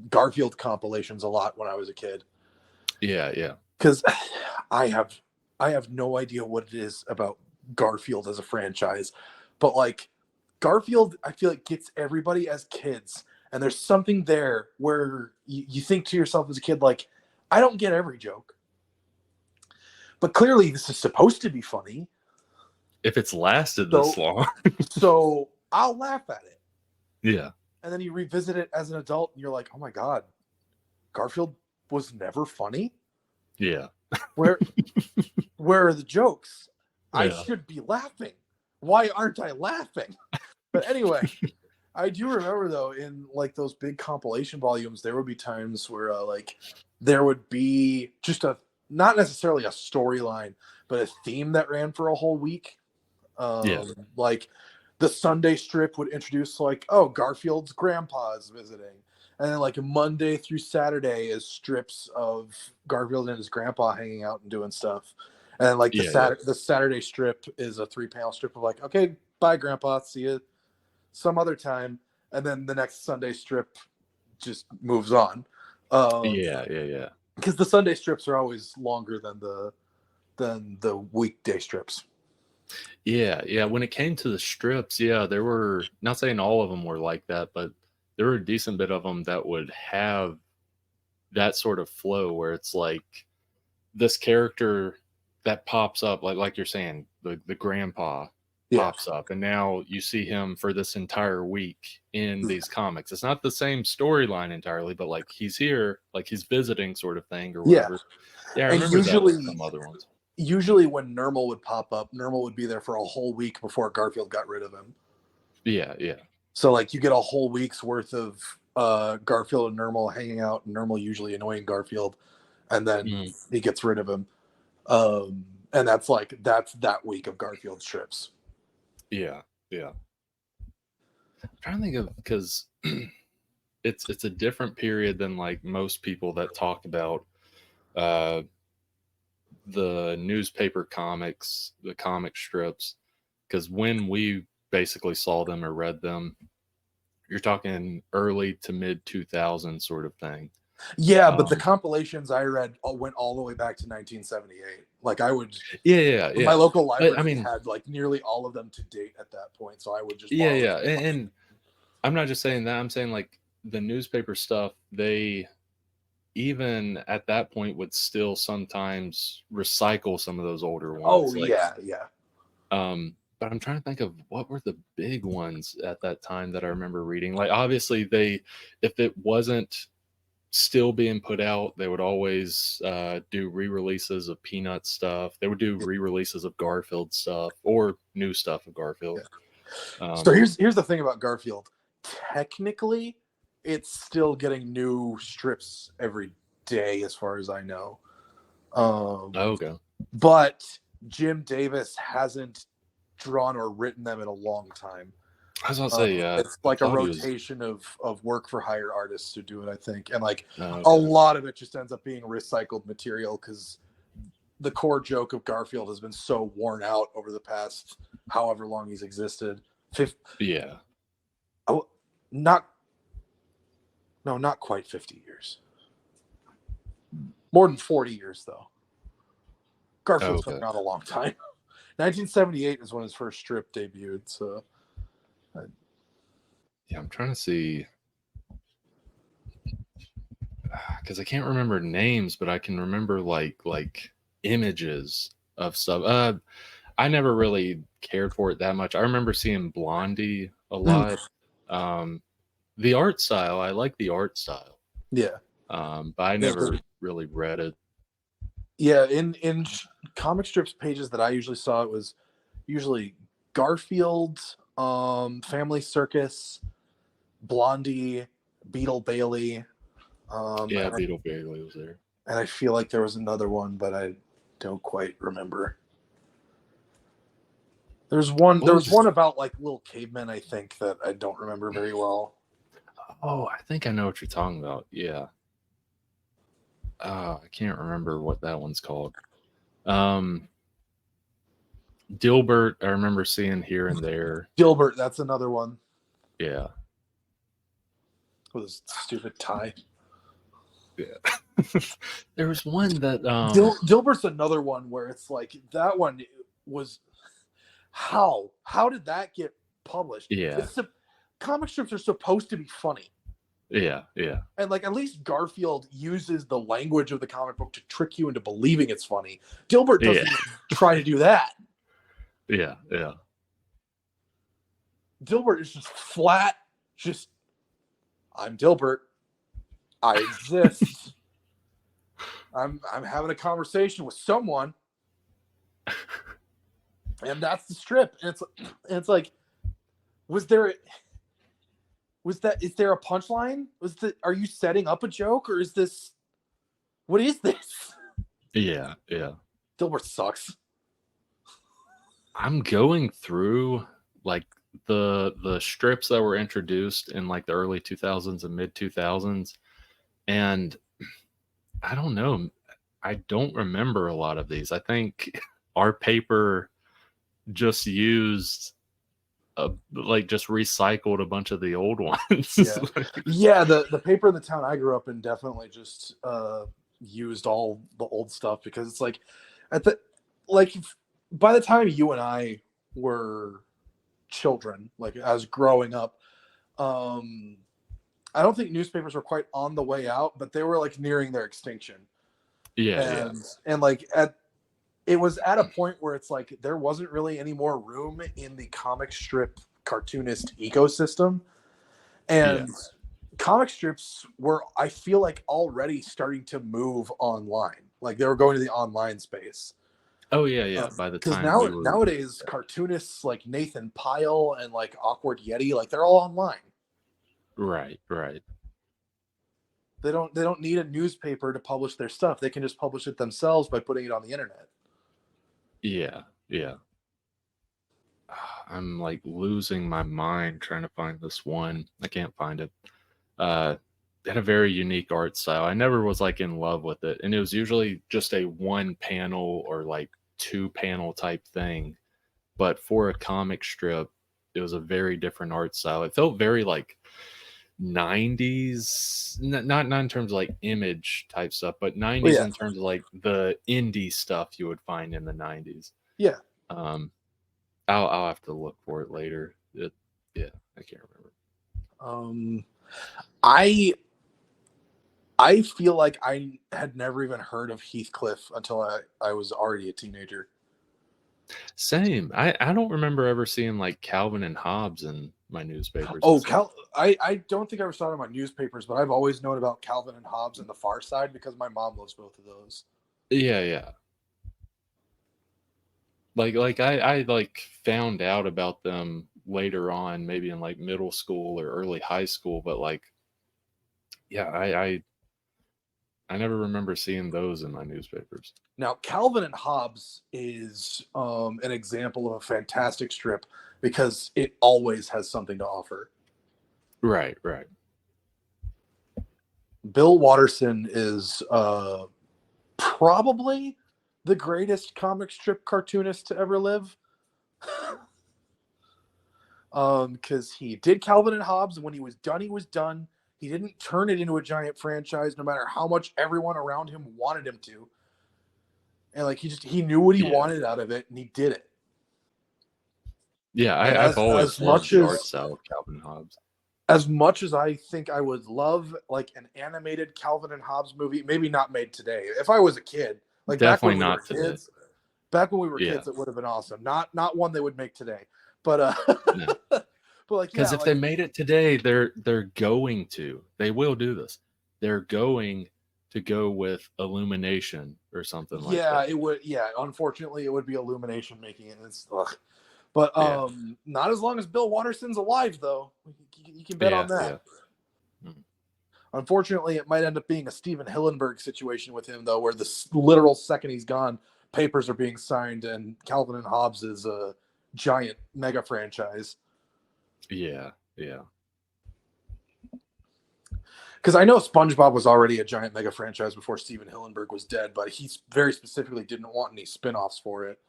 Garfield compilations a lot when I was a kid yeah, yeah, because I have no idea what it is about Garfield as a franchise, but like Garfield, I feel like gets everybody as kids, and there's something there where you think to yourself as a kid, like, I don't get every joke, but clearly this is supposed to be funny, if it's lasted this so long. so I'll laugh at it, Yeah, and then you revisit it as an adult, and you're like, oh my god, Garfield was never funny. yeah, Where where are the jokes? I yeah, should be laughing. Why aren't I laughing? But anyway, I do remember though in like those big compilation volumes, there would be times where like there would be just a not necessarily a storyline, but a theme that ran for a whole week. yeah, Like the Sunday strip would introduce like, oh, Garfield's grandpa is visiting, and then like Monday through Saturday is strips of Garfield and his grandpa hanging out and doing stuff, and then like yeah, yeah, the Saturday strip is a 3 panel strip of like, okay, bye grandpa, see you some other time, and then the next Sunday strip just moves on. yeah, yeah, yeah. Because the Sunday strips are always longer than the weekday strips. Yeah, yeah. When it came to the strips, yeah, there were, not saying all of them were like that, but there were a decent bit of them that would have that sort of flow where it's like this character that pops up, like you're saying, the grandpa Yeah. pops up, and now you see him for this entire week in these comics. It's not the same storyline entirely, but like he's here, like he's visiting sort of thing or whatever. Yeah, I And remember that with some other ones. Usually when Nermal would pop up, Nermal would be there for a whole week before Garfield got rid of him. Yeah. So like you get a whole week's worth of Garfield and Nermal hanging out, and Nermal usually annoying Garfield, and then he gets rid of him. And that's that week of Garfield strips. Yeah. I'm trying to think of, because it's a different period than like most people that talk about the newspaper comics, the comic strips, because when we basically saw them or read them, you're talking early to mid 2000s sort of thing. Yeah, but the compilations I read went all the way back to 1978. Like I would, my local library had like nearly all of them to date at that point. So I would just and I'm not just saying that. I'm saying like the newspaper stuff, they even at that point would still sometimes recycle some of those older ones. But I'm trying to think of what were the big ones at that time that I remember reading. Like obviously if it wasn't still being put out, they would always do re-releases of Peanut stuff. They would do re-releases of Garfield stuff or new stuff of Garfield. So here's the thing about Garfield. Technically, it's still getting new strips every day, as far as I know. Okay. But Jim Davis hasn't drawn or written them in a long time. I was going to say, it's like a rotation of work for hire artists who do it, I think. And like a lot of it just ends up being recycled material because the core joke of Garfield has been so worn out over the past however long he's existed. Not quite 50 years. More than 40 years, though. Garfield's been around a long time. 1978 is when his first strip debuted, so... Yeah, I'm trying to see... Because I can't remember names, but I can remember, like images of stuff. I never really cared for it that much. I remember seeing Blondie a lot. The art style, I like the art style. Yeah. But I never really read it. Yeah, in comic strips pages that I usually saw, it was usually Garfield, Family Circus, Blondie, Beetle Bailey. Beetle Bailey was there. And I feel like there was another one, but I don't quite remember. There was one about like little cavemen, I think, that I don't remember very well. Oh, I think I know what you're talking about. Yeah. I can't remember what that one's called. Dilbert, I remember seeing here and there. Dilbert, that's another one. Yeah. With his stupid tie. Yeah. There was one that Dilbert's another one where it's like that one was how did that get published? Yeah. Comic strips are supposed to be funny. Yeah. And like at least Garfield uses the language of the comic book to trick you into believing it's funny. Dilbert doesn't try to do that. Yeah. Dilbert is just flat, I'm Dilbert. I exist. I'm having a conversation with someone. And that's the strip. And it's like, is there a punchline? Are you setting up a joke, or what is this? Yeah. Dilbert sucks. I'm going through like the strips that were introduced in like the early 2000s and mid 2000s, and I don't know. I don't remember a lot of these. I think our paper just used just recycled a bunch of the old ones. Yeah, the paper in the town I grew up in definitely just used all the old stuff, because it's like by the time you and I were children, like as growing up, I don't think newspapers were quite on the way out, but they were like nearing their extinction. And like it was at a point where it's like there wasn't really any more room in the comic strip cartoonist ecosystem. And comic strips were, I feel like, already starting to move online. Like they were going to the online space. Oh yeah. By the Because time we were nowadays, cartoonists like Nathan Pyle and like Awkward Yeti, like they're all online. Right. They don't need a newspaper to publish their stuff. They can just publish it themselves by putting it on the internet. Yeah. I'm like losing my mind trying to find this one. I can't find it. It had a very unique art style. I never was like in love with it, and it was usually just a one panel or like two panel type thing. But for a comic strip, it was a very different art style. It felt very like 90s, not in terms of like image type stuff, but 90s in terms of like the indie stuff you would find in the 90s. Yeah. I'll have to look for it later. I can't remember. I feel like I had never even heard of Heathcliff until I was already a teenager. Same. I don't remember ever seeing like Calvin and Hobbes in my newspapers. Oh, I don't think I ever saw it in my newspapers, but I've always known about Calvin and Hobbes and The Far Side because my mom loves both of those. Yeah. Like I like found out about them later on, maybe in like middle school or early high school, but like, yeah, I never remember seeing those in my newspapers. Now, Calvin and Hobbes is an example of a fantastic strip because it always has something to offer. Right. Bill Watterson is probably the greatest comic strip cartoonist to ever live. Because he did Calvin and Hobbes, and when he was done, he was done. He didn't turn it into a giant franchise, no matter how much everyone around him wanted him to. And like he knew what he wanted out of it, and he did it. Yeah, I've always loved the art style of Calvin and Hobbes. As much as I think I would love like an animated Calvin and Hobbes movie, maybe not made today. If I was a kid, like definitely not today. Kids, back when we were kids, it would have been awesome. Not one they would make today, but no. But like, because if they made it today, they will do this. They're going to go with Illumination or something like that. Yeah, it would. Yeah, unfortunately, it would be Illumination making it. It's but not as long as Bill Watterson's alive, though. You can bet on that. Yeah. Unfortunately, it might end up being a Steven Hillenburg situation with him, though, where the literal second he's gone, papers are being signed, and Calvin and Hobbes is a giant mega franchise. Yeah. Because I know SpongeBob was already a giant mega franchise before Steven Hillenburg was dead, but he very specifically didn't want any spin-offs for it.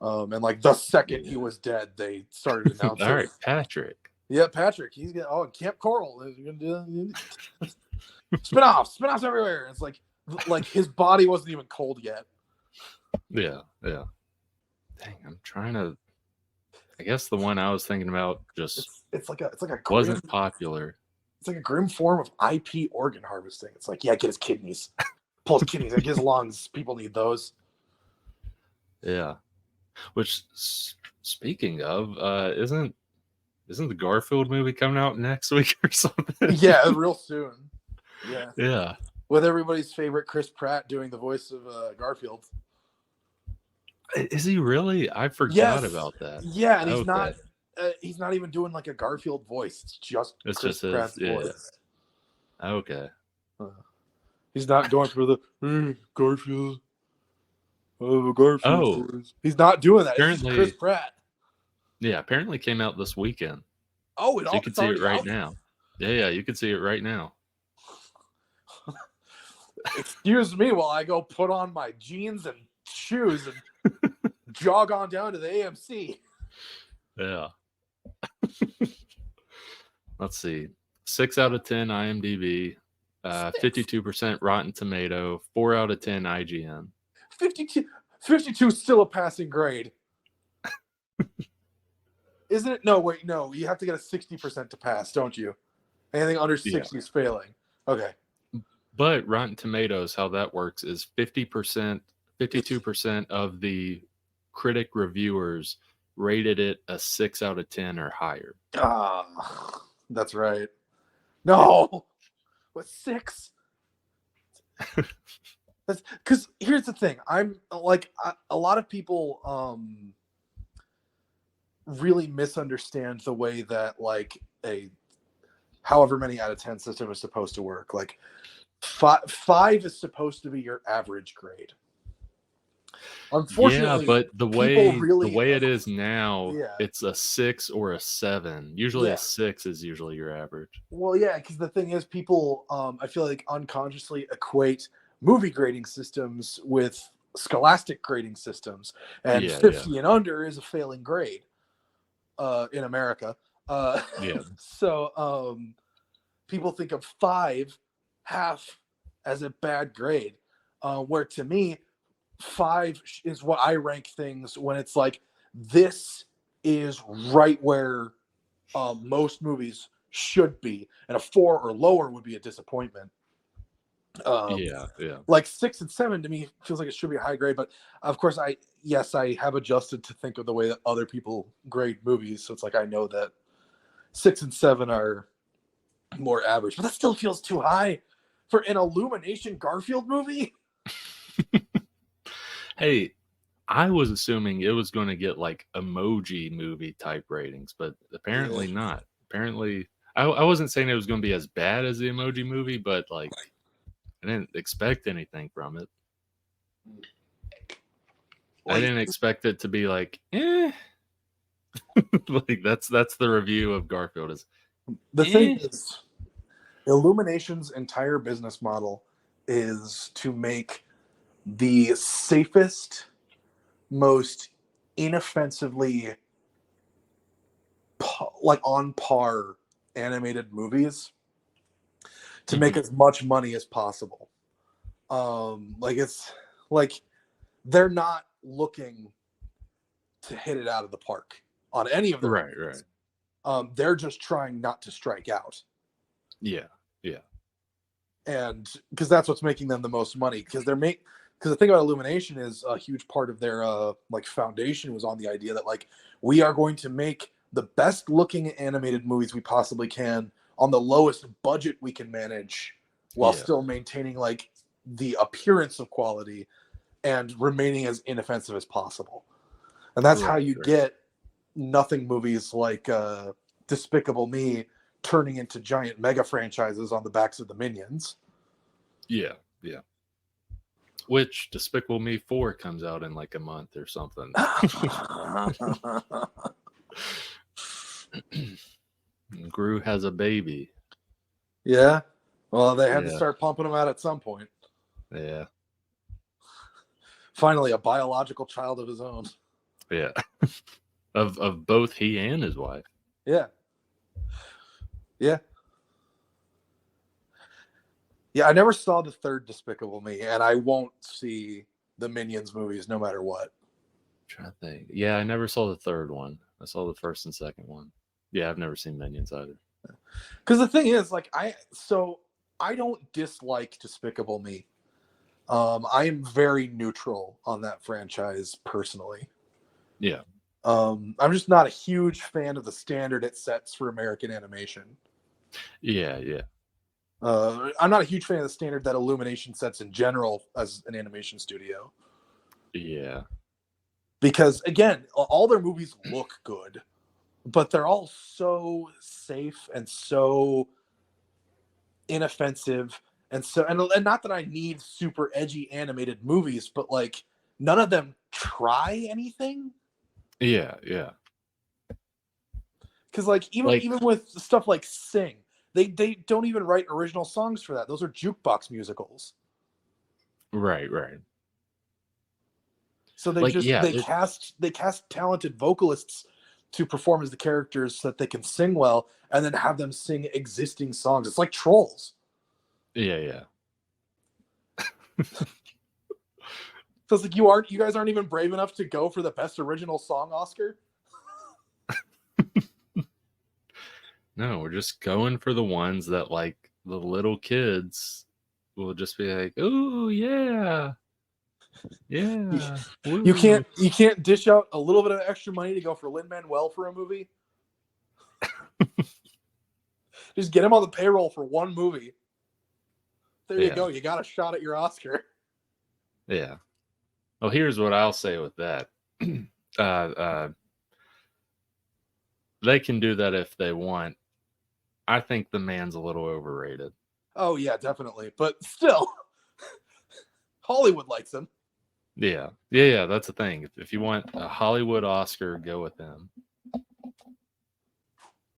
And like the second he was dead, they started announcing. All right, Patrick. Yeah, Patrick. He's gonna Camp Coral is gonna do spin-offs everywhere. It's like his body wasn't even cold yet. Yeah. Dang, I'm trying to. I guess the one I was thinking about just it's like a wasn't popular. It's like a grim form of IP organ harvesting. It's like, get his kidneys, pull his kidneys, like his lungs. People need those. Yeah. Which, speaking of, isn't the Garfield movie coming out next week or something? Yeah, real soon. Yeah. With everybody's favorite Chris Pratt doing the voice of Garfield. Is he really? I forgot about that. Yeah, and he's not even doing like a Garfield voice. It's just Chris Pratt's voice. Okay. He's not going for the Garfield. Garfield voice. He's not doing that. Apparently, it's Chris Pratt. Yeah, apparently came out this weekend. Oh, you can see it right now. Yeah, you can see it right now. Excuse me while I go put on my jeans and shoes and jog on down to the AMC. Yeah. Let's see. 6 out of 10 IMDb, 52% Rotten Tomato, 4 out of 10 IGN. 52 is still a passing grade. Isn't it? No, wait, no. You have to get a 60% to pass, don't you? Anything under 60 is failing. Okay. But Rotten Tomatoes, how that works is 50% 52% of the critic reviewers rated it a 6 out of 10 or higher. That's right. No, what 6? That's because here's the thing. I'm like a lot of people really misunderstand the way that like a however many out of 10 system is supposed to work. Like five is supposed to be your average grade. Unfortunately, yeah, but the way it is now, yeah. it's a 6 or a 7. Usually a 6 is usually your average. Well, yeah, because the thing is, people I feel like unconsciously equate movie grading systems with scholastic grading systems, and 50 and under is a failing grade in America. So people think of 5 half as a bad grade, where to me 5 is what I rank things when it's like this is right where most movies should be, and a 4 or lower would be a disappointment. Like 6 and 7 to me feels like it should be a high grade, but of course I have adjusted to think of the way that other people grade movies, so it's like I know that 6 and 7 are more average, but that still feels too high for an Illumination Garfield movie. Hey, I was assuming it was going to get like emoji movie type ratings, but apparently not. Apparently, I wasn't saying it was going to be as bad as the Emoji Movie, but like I didn't expect anything from it. I didn't expect it to be like, like that's the review of Garfield. Is the thing is, Illumination's entire business model is to make the safest, most inoffensively like on par animated movies to make as much money as possible. Like it's like they're not looking to hit it out of the park on any of their right. They're just trying not to strike out. Yeah. And because that's what's making them the most money, because the thing about Illumination is a huge part of their like foundation was on the idea that like we are going to make the best looking animated movies we possibly can on the lowest budget we can manage while still maintaining like the appearance of quality and remaining as inoffensive as possible. And that's how you get nothing movies like Despicable Me turning into giant mega franchises on the backs of the Minions. Yeah. Which Despicable Me 4 comes out in like a month or something. Gru has a baby. Yeah. Well, they had to start pumping them out at some point. Yeah. Finally, a biological child of his own. Yeah. of both he and his wife. Yeah. I never saw the third Despicable Me, and I won't see the Minions movies no matter what. I'm trying to think. Yeah, I never saw the third one. I saw the first and second one. Yeah, I've never seen Minions either. Because the thing is, like, I don't dislike Despicable Me. I am very neutral on that franchise personally. Yeah. I'm just not a huge fan of the standard it sets for American animation. Yeah. I'm not a huge fan of the standard that Illumination sets in general as an animation studio. Yeah. Because again, all their movies look good, but they're all so safe and so inoffensive, and not that I need super edgy animated movies, but like none of them try anything. Yeah. Because like even with stuff like Sing, they don't even write original songs for that. Those are jukebox musicals. Right. So they cast talented vocalists to perform as the characters so that they can sing well, and then have them sing existing songs. It's like Trolls. Yeah. So it's like you guys aren't even brave enough to go for the best original song Oscar? No, we're just going for the ones that like the little kids will just be like, "Oh yeah." Yeah. You can't dish out a little bit of extra money to go for Lin-Manuel for a movie. Just get him on the payroll for one movie. There you go. You got a shot at your Oscar. Yeah. Well, here's what I'll say with that. They can do that if they want. I think the man's a little overrated. Oh, yeah, definitely. But still, Hollywood likes him. Yeah. That's the thing. If you want a Hollywood Oscar, go with him.